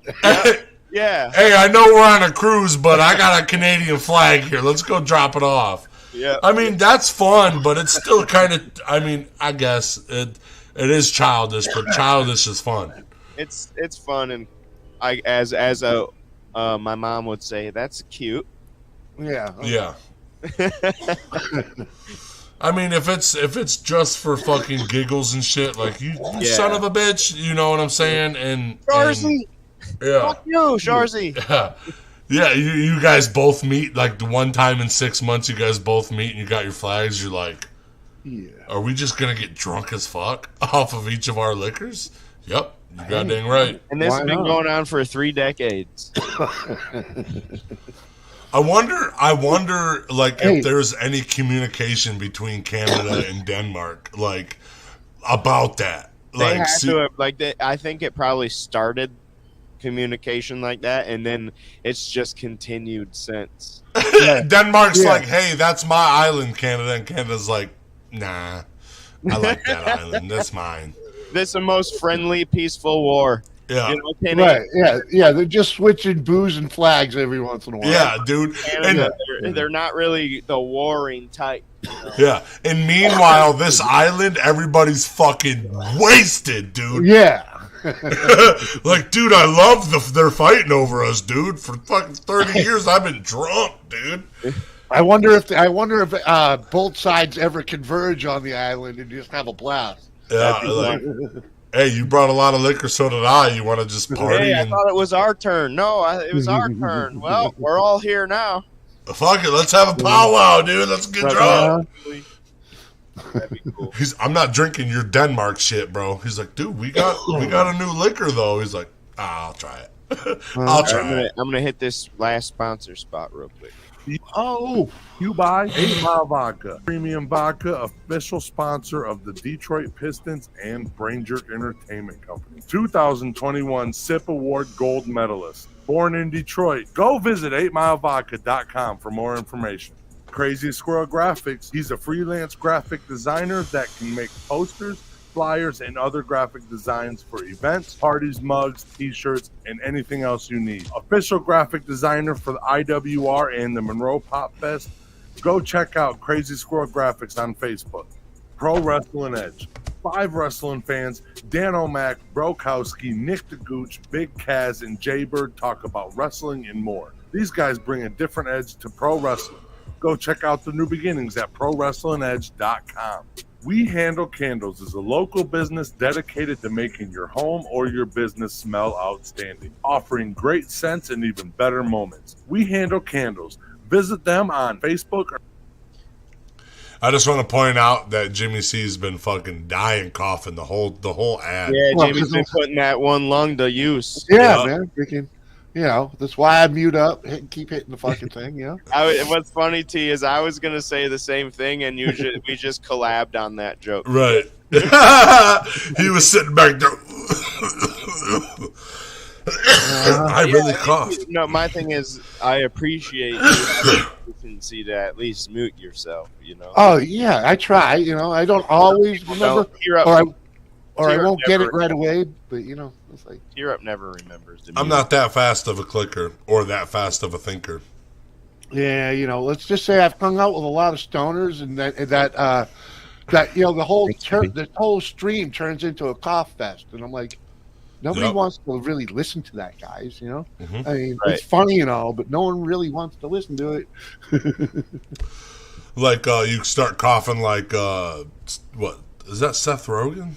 [SPEAKER 5] Yeah.
[SPEAKER 1] Hey, I know we're on a cruise, but I got a Canadian flag here. Let's go drop it off.
[SPEAKER 5] Yeah.
[SPEAKER 1] I mean, that's fun, but it's still kind of. I mean, I guess it is childish, but childish is fun.
[SPEAKER 5] It's fun, and as my mom would say, that's cute.
[SPEAKER 8] Yeah.
[SPEAKER 1] Yeah. I mean, if it's just for fucking giggles and shit, like you son of a bitch, you know what I'm saying? And
[SPEAKER 5] Sharzy, fuck you, Sharzy.
[SPEAKER 1] Yeah, you guys both meet like the one time in 6 months. You guys both meet and you got your flags. You're like, are we just gonna get drunk as fuck off of each of our liquors? Yep, you got dang right.
[SPEAKER 5] And this has been going on for 3 decades.
[SPEAKER 1] I wonder, like, if there's any communication between Canada and Denmark, like, about that.
[SPEAKER 5] They had to, I think it probably started communication like that, and then it's just continued since.
[SPEAKER 1] Denmark's like, hey, that's my island, Canada, and Canada's like, nah, I like that island. That's mine.
[SPEAKER 5] This is the most friendly, peaceful war.
[SPEAKER 1] Yeah.
[SPEAKER 5] You know, Kenny?
[SPEAKER 8] Yeah. They're just switching booze and flags every once in a while.
[SPEAKER 1] Yeah, dude.
[SPEAKER 5] Canada, they're not really the warring type. You know?
[SPEAKER 1] Yeah. And meanwhile, this island, everybody's fucking wasted, dude.
[SPEAKER 8] Yeah.
[SPEAKER 1] Like, dude, I love they're fighting over us, dude. For fucking 30 years, I've been drunk, dude.
[SPEAKER 8] I wonder if both sides ever converge on the island and just have a blast.
[SPEAKER 1] Yeah, like, hey, you brought a lot of liquor, so did I. You want to just party?
[SPEAKER 5] Hey, I thought it was our turn. No, it was our turn. Well, we're all here now.
[SPEAKER 1] Fuck it, let's have a powwow, dude. Let's get drunk.
[SPEAKER 5] That'd be cool.
[SPEAKER 1] I'm not drinking your Denmark shit, bro. He's like, dude, we got a new liquor though. He's like, I'll try it. I'll try it.
[SPEAKER 5] I'm gonna hit this last sponsor spot real quick.
[SPEAKER 7] You buy 8 Mile Vodka, premium vodka, official sponsor of the Detroit Pistons and Brain Jerk Entertainment Company. 2021 SIP Award gold medalist. Born in Detroit. Go visit 8milevodka.com for more information. Crazy Squirrel Graphics. He's a freelance graphic designer that can make posters, flyers, and other graphic designs for events, parties, mugs, t-shirts, and anything else you need. Official graphic designer for the IWR and the Monroe Pop Fest. Go check out Crazy Squirrel Graphics on Facebook. Pro Wrestling Edge. 5 wrestling fans, Dan O'Mac, Brokowski, Nick the Gooch, Big Kaz, and Jaybird talk about wrestling and more. These guys bring a different edge to pro wrestling. Go check out the new beginnings at ProWrestlingEdge.com. We Handle Candles is a local business dedicated to making your home or your business smell outstanding, offering great scents and even better moments. We Handle Candles. Visit them on Facebook.
[SPEAKER 1] I just want to point out that Jimmy C's been fucking dying coughing the whole ad.
[SPEAKER 5] Yeah, Jimmy's been putting that one lung to use.
[SPEAKER 8] Yeah, man. Freaking, that's why I mute up and keep hitting the fucking thing,
[SPEAKER 5] What's funny, T, is I was going to say the same thing, and we just collabed on that joke.
[SPEAKER 1] Right. He was sitting back there. I really coughed.
[SPEAKER 5] No, my thing is, I appreciate you decency to at least mute yourself,
[SPEAKER 8] Oh, yeah, I try. I don't always remember, or I won't get it right away, but, it's like...
[SPEAKER 5] Tear Up never remembers.
[SPEAKER 1] I'm not that fast of a clicker or that fast of a thinker.
[SPEAKER 8] Yeah, let's just say I've hung out with a lot of stoners, and that the whole stream turns into a cough fest, and I'm like, nobody
[SPEAKER 1] Yep.
[SPEAKER 8] wants to really listen to that, guys.
[SPEAKER 1] Mhm.
[SPEAKER 8] I mean,
[SPEAKER 5] Right.
[SPEAKER 8] it's funny and all, but no one really wants to listen to it.
[SPEAKER 1] Like you start coughing like what is that? Seth Rogen?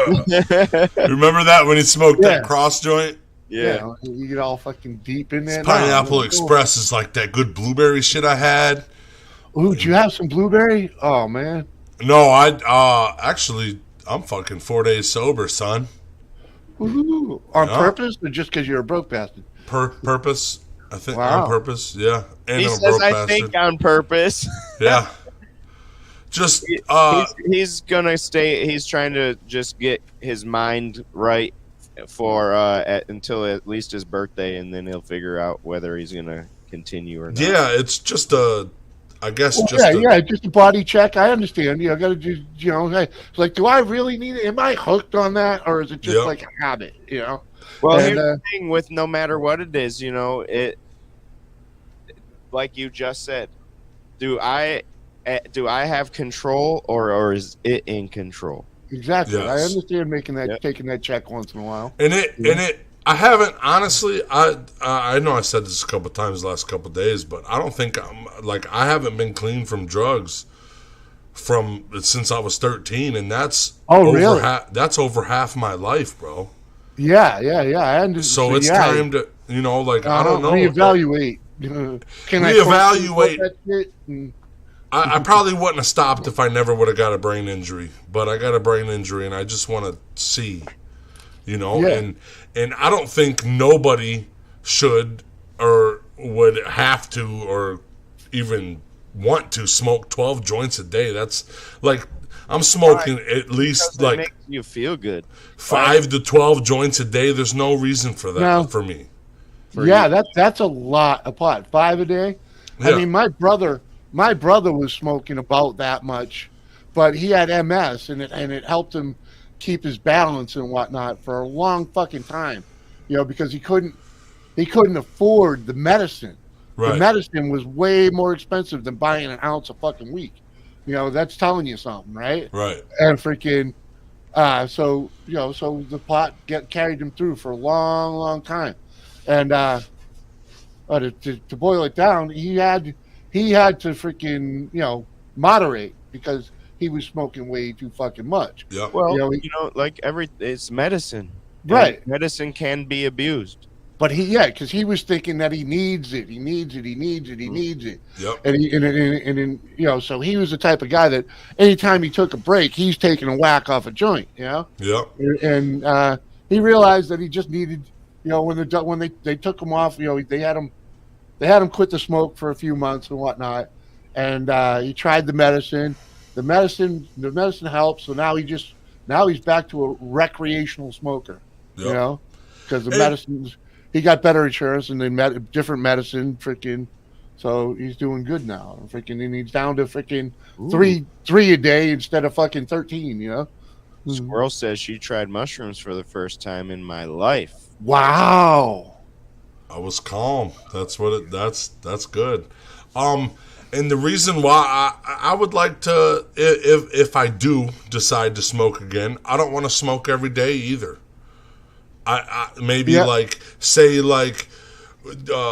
[SPEAKER 1] Remember that when he smoked that
[SPEAKER 8] Yeah.
[SPEAKER 1] cross joint?
[SPEAKER 5] Yeah.
[SPEAKER 8] You get all fucking deep in there.
[SPEAKER 1] Pineapple Express is like that good blueberry shit I had.
[SPEAKER 8] Ooh, did you have some blueberry? Oh man.
[SPEAKER 1] No, actually I'm fucking 4 days sober, son.
[SPEAKER 8] Ooh, on
[SPEAKER 1] Yeah.
[SPEAKER 8] purpose or just because you're a broke bastard?
[SPEAKER 1] Purpose. I think
[SPEAKER 8] Wow.
[SPEAKER 1] on purpose, yeah. And
[SPEAKER 5] He
[SPEAKER 1] I'm a
[SPEAKER 5] says,
[SPEAKER 1] broke
[SPEAKER 5] I
[SPEAKER 1] bastard.
[SPEAKER 5] think on purpose.
[SPEAKER 1] Yeah. Just
[SPEAKER 5] He's gonna stay. He's trying to just get his mind right for until at least his birthday, and then he'll figure out whether he's gonna continue or not.
[SPEAKER 1] yeah, it's just I guess
[SPEAKER 8] Well, just a body check. I understand. I got to do. It's like, do I really need it? Am I hooked on that, or is it just
[SPEAKER 1] Yep.
[SPEAKER 8] like a habit?
[SPEAKER 5] Well,
[SPEAKER 8] And,
[SPEAKER 5] here's the thing with no matter what it is, it like you just said. Do I have control, or is it in control?
[SPEAKER 8] Exactly. I
[SPEAKER 1] Yes.
[SPEAKER 8] understand taking that check once in a while.
[SPEAKER 1] And I haven't honestly. I know I said this a couple times the last couple days, but I don't think I haven't been clean from drugs since I was 13, and that's
[SPEAKER 8] really?
[SPEAKER 1] That's over half my life, bro.
[SPEAKER 8] Yeah. I understand.
[SPEAKER 1] So it's time to I don't know.
[SPEAKER 8] Reevaluate. Can I
[SPEAKER 1] Reevaluate.
[SPEAKER 8] that shit? And-
[SPEAKER 1] I probably wouldn't have stopped if I never would have got a brain injury, but I got a brain injury, and I just want to see,
[SPEAKER 8] Yeah.
[SPEAKER 1] and I don't think nobody should or would have to or even want to smoke 12 joints a day. That's like I'm smoking at least
[SPEAKER 5] Because it makes
[SPEAKER 1] like
[SPEAKER 5] you feel good.
[SPEAKER 1] 5 to 12 joints a day. There's no reason for that
[SPEAKER 8] No.
[SPEAKER 1] for me.
[SPEAKER 8] That's a lot. A pot 5 a day.
[SPEAKER 1] Yeah.
[SPEAKER 8] I mean, my brother was smoking about that much, but he had MS, and it helped him keep his balance and whatnot for a long fucking time, because he couldn't afford the medicine.
[SPEAKER 1] Right.
[SPEAKER 8] The medicine was way more expensive than buying an ounce of fucking weed. That's telling you something, right?
[SPEAKER 1] Right.
[SPEAKER 8] And freaking, so the pot carried him through for a long, long time, and to boil it down, he had to freaking moderate because he was smoking way too fucking much.
[SPEAKER 1] Yeah.
[SPEAKER 5] Well, it's medicine.
[SPEAKER 8] Right.
[SPEAKER 5] And medicine can be abused.
[SPEAKER 8] But because he was thinking that he needs it.
[SPEAKER 1] Yep.
[SPEAKER 8] And so he was the type of guy that anytime he took a break, he's taking a whack off a joint,
[SPEAKER 1] Yep.
[SPEAKER 8] And he realized that he just needed, when they took him off, they had him quit the smoke for a few months and whatnot, and he tried the medicine. The medicine helped. So now he's back to a recreational smoker,
[SPEAKER 1] Yep.
[SPEAKER 8] because the medicines. He got better insurance and then different medicine, freaking. So he's doing good now. Freaking, and he's down to freaking three a day instead of fucking 13.
[SPEAKER 5] Squirrel says she tried mushrooms for the first time in my life.
[SPEAKER 8] Wow.
[SPEAKER 1] I was calm. That's good. And the reason why I would like to, if I do decide to smoke again, I don't want to smoke every day either. I maybe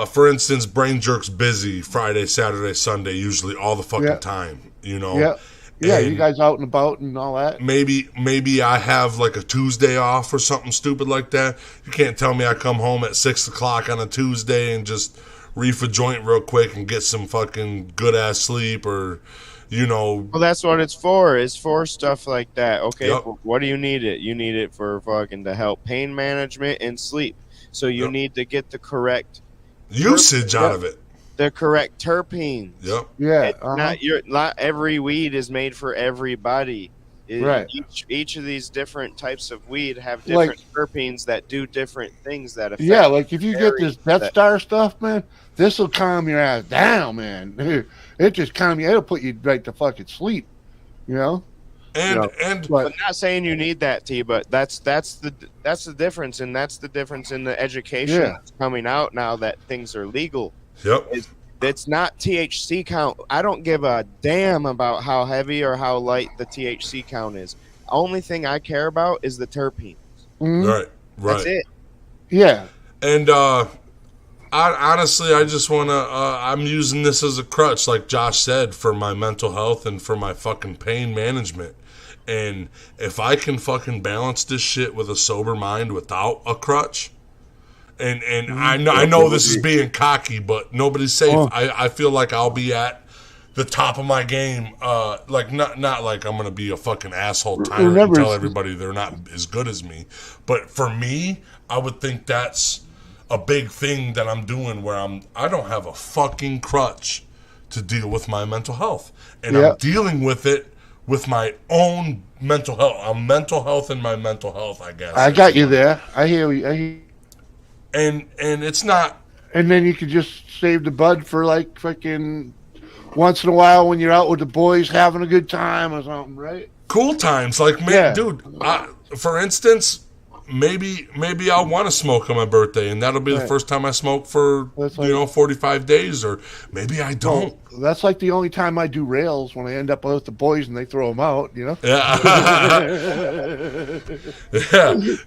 [SPEAKER 1] for instance, Brain Jerk's busy Friday, Saturday, Sunday, usually all the fucking time,
[SPEAKER 8] Yeah. Yeah,
[SPEAKER 1] And
[SPEAKER 8] you guys out and about and all that.
[SPEAKER 1] Maybe I have like a Tuesday off or something stupid like that. You can't tell me I come home at 6 o'clock on a Tuesday and just reef a joint real quick and get some fucking good ass sleep or,
[SPEAKER 5] Well, that's what it's for. It's for stuff like that. Okay,
[SPEAKER 1] Yep.
[SPEAKER 5] what do you need it? You need it for fucking to help pain management and sleep. So you need to get the correct
[SPEAKER 1] usage out of it.
[SPEAKER 5] The correct terpenes.
[SPEAKER 1] Yep.
[SPEAKER 8] Yeah.
[SPEAKER 5] It's not every weed is made for everybody.
[SPEAKER 8] Right.
[SPEAKER 5] Each of these different types of weed have different terpenes that do different things that affect.
[SPEAKER 8] Yeah, like if you get this Death
[SPEAKER 5] that-
[SPEAKER 8] Star stuff, man, this will calm your ass down, man. It just calm you. It'll put you right to fucking sleep,
[SPEAKER 1] And
[SPEAKER 5] I'm not saying you need that, T, but that's the difference, and that's the difference in the education that's coming out now that things are legal.
[SPEAKER 1] Yep.
[SPEAKER 5] It's not THC count. I don't give a damn about how heavy or how light the THC count is. Only thing I care about is the terpenes.
[SPEAKER 1] Right.
[SPEAKER 5] That's it.
[SPEAKER 8] Yeah.
[SPEAKER 1] And honestly, I just want to, I'm using this as a crutch, like Josh said, for my mental health and for my fucking pain management. And if I can fucking balance this shit with a sober mind without a crutch, and I know this is being cocky, but nobody's safe. I feel like I'll be at the top of my game. Like not like I'm gonna be a fucking asshole tyrant and tell everybody they're not as good as me. But for me, I would think that's a big thing that I'm doing where I don't have a fucking crutch to deal with my mental health, and I'm dealing with it with my own mental health. I'm mental health in my mental health, I guess.
[SPEAKER 8] I got you there. I hear you.
[SPEAKER 1] And it's not.
[SPEAKER 8] And then you could just save the bud for like fucking once in a while when you're out with the boys having a good time or something, right?
[SPEAKER 1] Cool times, like dude. For instance, maybe I'll want to smoke on my birthday, and that'll be the first time I smoke for 45 days, or maybe I don't.
[SPEAKER 8] Well, that's like the only time I do rails, when I end up with the boys and they throw them out,
[SPEAKER 1] Yeah.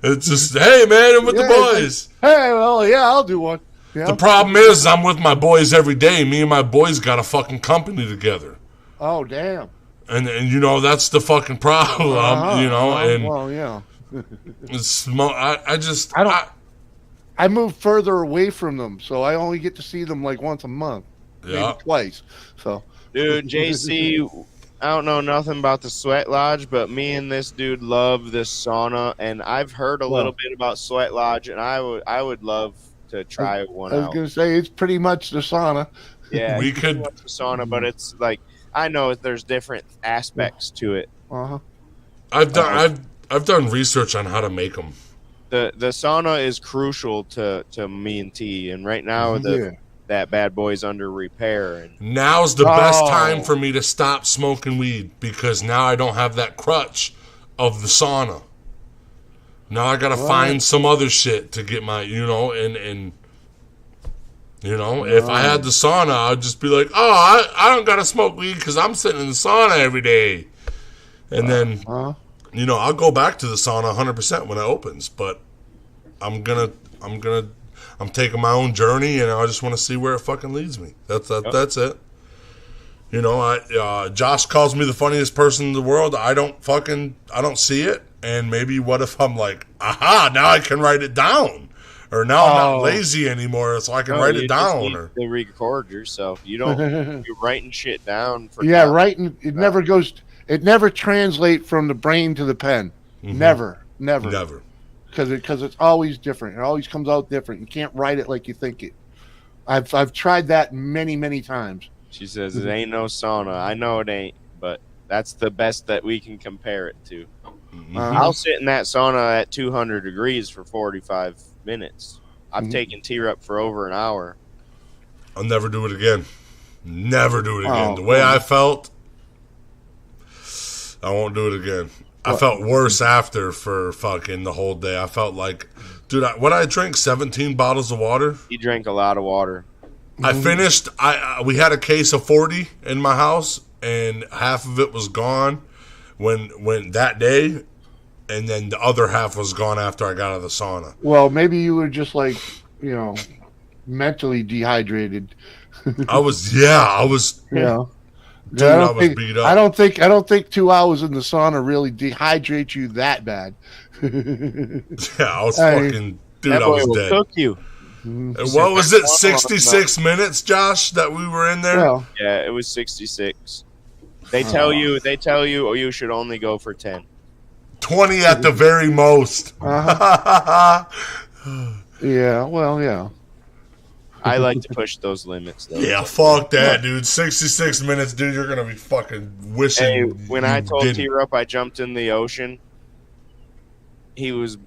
[SPEAKER 1] It's just, hey man, I'm with the boys.
[SPEAKER 8] Hey, well, I'll do one. Yeah.
[SPEAKER 1] The problem is I'm with my boys every day. Me and my boys got a fucking company together.
[SPEAKER 8] Oh damn.
[SPEAKER 1] And that's the fucking problem.
[SPEAKER 8] Well, yeah. I move further away from them, so I only get to see them like once a month, maybe twice. So,
[SPEAKER 5] dude, JC, I don't know nothing about the Sweat Lodge, but me and this dude love this sauna, and I've heard a little bit about Sweat Lodge, and I would love to try one out.
[SPEAKER 8] I was gonna say it's pretty much the sauna.
[SPEAKER 5] Yeah, we could the sauna, but it's like I know there's different aspects to it.
[SPEAKER 1] I've done research on how to make them.
[SPEAKER 5] The sauna is crucial to me and T, and right now that bad boy's under repair. And
[SPEAKER 1] now's the best time for me to stop smoking weed, because now I don't have that crutch of the sauna. Now I gotta find some other shit to get my, if I had the sauna, I'd just be like, I don't gotta smoke weed because I'm sitting in the sauna every day, and then. I'll go back to the sauna 100% when it opens, but I'm taking my own journey, and I just want to see where it fucking leads me. That's it. Josh calls me the funniest person in the world. I don't see it. And maybe what if I'm like, aha, now I can write it down, or now I'm not lazy anymore, so I can write it down.
[SPEAKER 5] Just need to record yourself. You're writing shit down.
[SPEAKER 8] Writing it never goes. It never translates from the brain to the pen. Mm-hmm. Never. Because it's always different. It always comes out different. You can't write it like you think it. I've tried that many, many times.
[SPEAKER 5] She says it ain't no sauna. I know it ain't, but that's the best that we can compare it to. Mm-hmm. I'll sit in that sauna at 200 degrees for 45 minutes. I've taken T-Rup for over an hour.
[SPEAKER 1] I'll never do it again. The way I felt, I won't do it again. I felt worse after for fucking the whole day. I felt like, dude, when I drank 17 bottles of water.
[SPEAKER 5] You drank a lot of water.
[SPEAKER 1] I finished. We had a case of 40 in my house, and half of it was gone when that day, and then the other half was gone after I got out of the sauna.
[SPEAKER 8] Well, maybe you were just like, mentally dehydrated.
[SPEAKER 1] I was. Dude, I was beat up.
[SPEAKER 8] I don't think 2 hours in the sauna really dehydrates you that bad.
[SPEAKER 1] I was fucking dude. I was dead.
[SPEAKER 5] Cook you.
[SPEAKER 1] What was it? 66 minutes, Josh, that we were in there.
[SPEAKER 8] Well,
[SPEAKER 5] yeah, it was 66. They tell you, you should only go for 10.
[SPEAKER 1] 20 at the very most.
[SPEAKER 8] Yeah. Well, yeah.
[SPEAKER 5] I like to push those limits, though.
[SPEAKER 1] Yeah, fuck that, dude. 66 minutes, dude. You're gonna be fucking wishing.
[SPEAKER 5] Hey, when I told T-Rup I jumped in the ocean, he's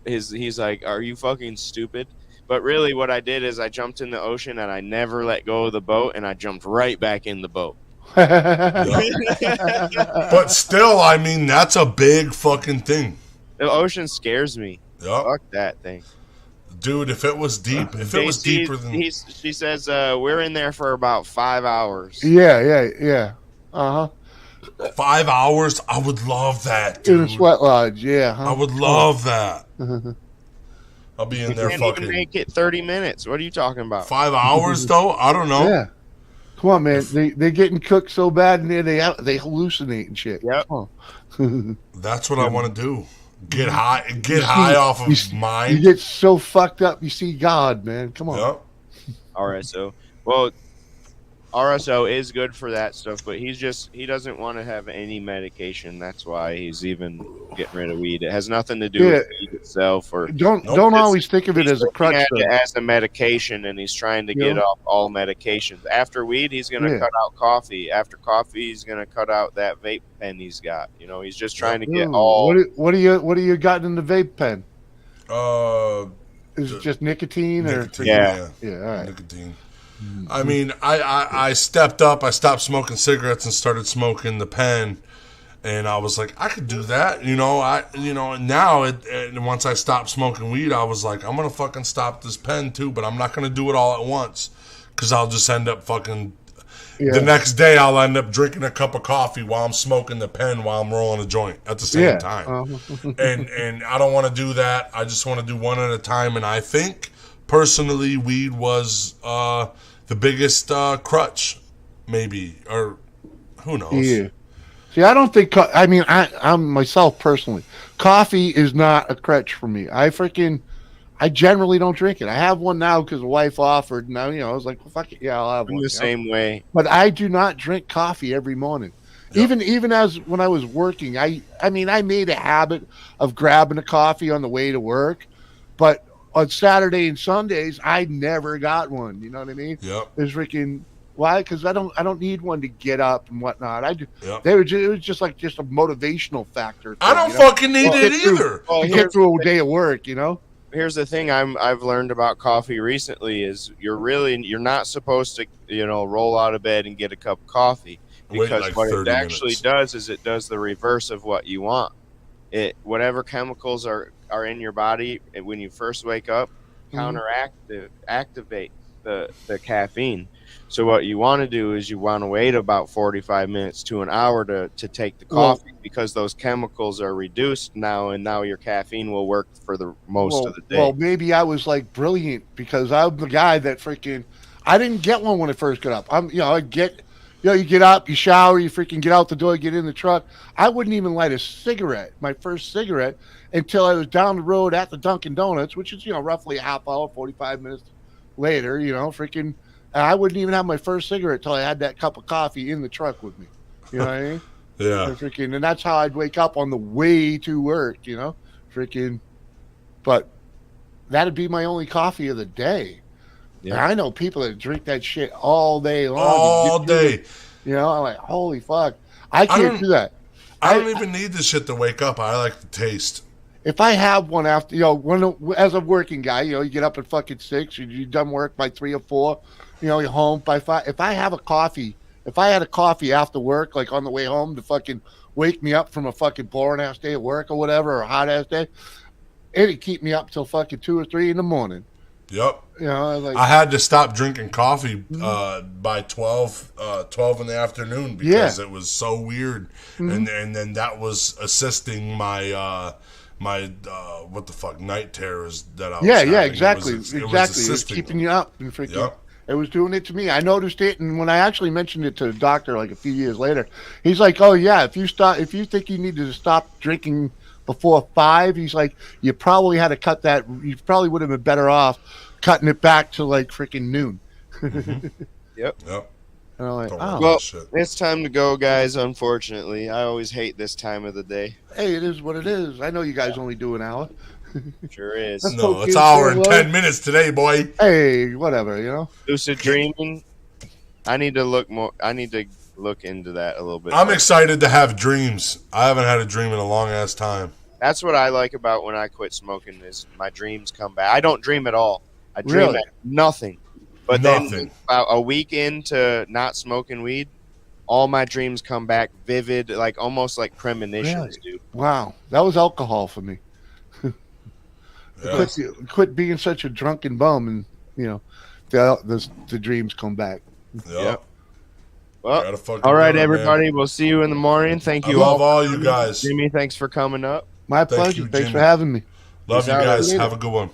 [SPEAKER 5] like, "Are you fucking stupid?" But really, what I did is I jumped in the ocean and I never let go of the boat, and I jumped right back in the boat.
[SPEAKER 1] But still, I mean, that's a big fucking thing.
[SPEAKER 5] The ocean scares me.
[SPEAKER 1] Yep.
[SPEAKER 5] Fuck that thing.
[SPEAKER 1] Dude, if it was deep, if it was deeper than...
[SPEAKER 5] She says, we're in there for about 5 hours.
[SPEAKER 8] Yeah. Uh-huh.
[SPEAKER 1] 5 hours? I would love that, dude.
[SPEAKER 8] In a sweat lodge, yeah.
[SPEAKER 1] I would love that. I'll be in there
[SPEAKER 5] can't
[SPEAKER 1] fucking...
[SPEAKER 5] even make it 30 minutes. What are you talking about?
[SPEAKER 1] 5 hours, though? I don't know.
[SPEAKER 8] Yeah. Come on, man. They're getting cooked so bad in there, they hallucinate and shit.
[SPEAKER 5] Yep.
[SPEAKER 1] That's what I want to do. Get high off of mind.
[SPEAKER 8] You get so fucked up, you see God, man. Come on.
[SPEAKER 1] Yep.
[SPEAKER 5] RSO. Well, RSO is good for that stuff, but he doesn't want to have any medication. That's why he's even getting rid of weed. It has nothing to do with weed itself, or
[SPEAKER 8] don't always think of it as a crutch.
[SPEAKER 5] As a medication, and he's trying to get off all medications. After weed, he's going to cut out coffee. After coffee, he's going to cut out that vape pen he's got. You know, he's just trying to get all.
[SPEAKER 8] What do you got in the vape pen? Is it just nicotine or?
[SPEAKER 1] Yeah.
[SPEAKER 8] All right.
[SPEAKER 1] Nicotine. I mean, I stepped up. I stopped smoking cigarettes and started smoking the pen, and I was like, I could do that. Now once I stopped smoking weed, I was like, I'm gonna fucking stop this pen too, but I'm not gonna do it all at once, because I'll just end up fucking. Yeah. The next day, I'll end up drinking a cup of coffee while I'm smoking the pen while I'm rolling a joint at the same time, and I don't want to do that. I just want to do one at a time, and I think personally, weed was the biggest crutch, maybe, or who knows?
[SPEAKER 8] Yeah. See, I don't think. I'm myself personally. Coffee is not a crutch for me. I generally don't drink it. I have one now because the wife offered. Now I was like, well, fuck it, yeah, I'll have one.
[SPEAKER 5] The same way.
[SPEAKER 8] But I do not drink coffee every morning. Yep. Even as when I was working, I made a habit of grabbing a coffee on the way to work, but on Saturday and Sundays, I never got one. You know what I mean?
[SPEAKER 1] Yep.
[SPEAKER 8] There's freaking why? Because I don't need one to get up and whatnot. It was just a motivational factor.
[SPEAKER 1] I don't fucking need it either.
[SPEAKER 8] To get through a day of work,
[SPEAKER 5] Here's the thing I've learned about coffee recently is you're not supposed to roll out of bed and get a cup of coffee, because what it actually does is it does the reverse of what you want. Whatever chemicals are in your body when you first wake up activate the caffeine. So what you want to do is you want to wait about 45 minutes to an hour to take the coffee, because those chemicals are reduced now, and now your caffeine will work for the most of the day.
[SPEAKER 8] Well, maybe I was like brilliant, because I'm the guy that I didn't get one when I first got up. You get up, you shower, you freaking get out the door, get in the truck. I wouldn't even light a cigarette, my first cigarette, until I was down the road at the Dunkin' Donuts, which is, roughly a half hour, 45 minutes later, I wouldn't even have my first cigarette till I had that cup of coffee in the truck with me. You know what I mean?
[SPEAKER 1] Yeah.
[SPEAKER 8] And that's how I'd wake up on the way to work, But that'd be my only coffee of the day. Yeah. And I know people that drink that shit all day long.
[SPEAKER 1] All day.
[SPEAKER 8] I'm like, holy fuck. I can't do that.
[SPEAKER 1] I don't even need this shit to wake up. I like the taste.
[SPEAKER 8] If I have one after, as a working guy, you get up at fucking 6, you're done work by 3 or 4, you're home by 5. If I had a coffee after work, like on the way home to fucking wake me up from a fucking boring ass day at work or whatever, or a hot ass day, it'd keep me up till fucking 2 or 3 in the morning.
[SPEAKER 1] Yep. I had to stop drinking coffee by 12 in the afternoon because it was so weird. And then that was assisting my what the fuck night terrors that I was having.
[SPEAKER 8] Exactly. It was keeping you up and freaking. It was doing it to me. I noticed it, and when I actually mentioned it to the doctor like a few years later, he's like, "Oh yeah, if you think you need to stop drinking before 5, he's like, you probably had to cut that. You probably would have been better off cutting it back to like freaking noon."
[SPEAKER 5] Yep.
[SPEAKER 8] And I'm like,
[SPEAKER 5] well, it's time to go, guys. Unfortunately, I always hate this time of the day.
[SPEAKER 8] Hey, it is what it is. I know you guys only do an hour.
[SPEAKER 5] Sure is.
[SPEAKER 1] No, it's an hour and 10 minutes today, boy.
[SPEAKER 8] Hey, whatever,
[SPEAKER 5] Lucid dreaming. I need to look into that a little bit.
[SPEAKER 1] I'm excited to have dreams. I haven't had a dream in a long ass time.
[SPEAKER 5] That's what I like about when I quit smoking is my dreams come back. I don't dream at all. I dream at nothing. But then about a week into not smoking weed, all my dreams come back vivid, like almost like premonitions, dude.
[SPEAKER 8] Wow, that was alcohol for me.
[SPEAKER 1] Yeah.
[SPEAKER 8] Quit being such a drunken bum, and the dreams come back.
[SPEAKER 1] Yep.
[SPEAKER 5] Well,
[SPEAKER 1] Gotta fucking
[SPEAKER 5] all right,
[SPEAKER 1] do it,
[SPEAKER 5] everybody.
[SPEAKER 1] man.
[SPEAKER 5] We'll see you in the morning. Thank
[SPEAKER 1] I
[SPEAKER 5] you
[SPEAKER 1] love
[SPEAKER 5] all.
[SPEAKER 1] all you guys.
[SPEAKER 5] Jimmy, thanks for coming up.
[SPEAKER 8] My
[SPEAKER 1] Thank
[SPEAKER 8] pleasure.
[SPEAKER 1] you,
[SPEAKER 8] Thanks
[SPEAKER 1] Jimmy.
[SPEAKER 8] for having me.
[SPEAKER 1] Love you
[SPEAKER 5] Peace out,
[SPEAKER 1] guys.
[SPEAKER 8] later.
[SPEAKER 1] Have a good one.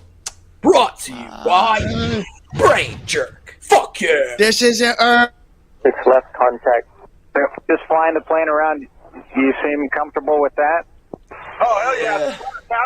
[SPEAKER 9] Brought to you by Brain Jerk. Fuck yeah.
[SPEAKER 5] This is it.
[SPEAKER 10] 6 left contact. Just flying the plane around. You seem comfortable with that?
[SPEAKER 9] Oh, hell yeah.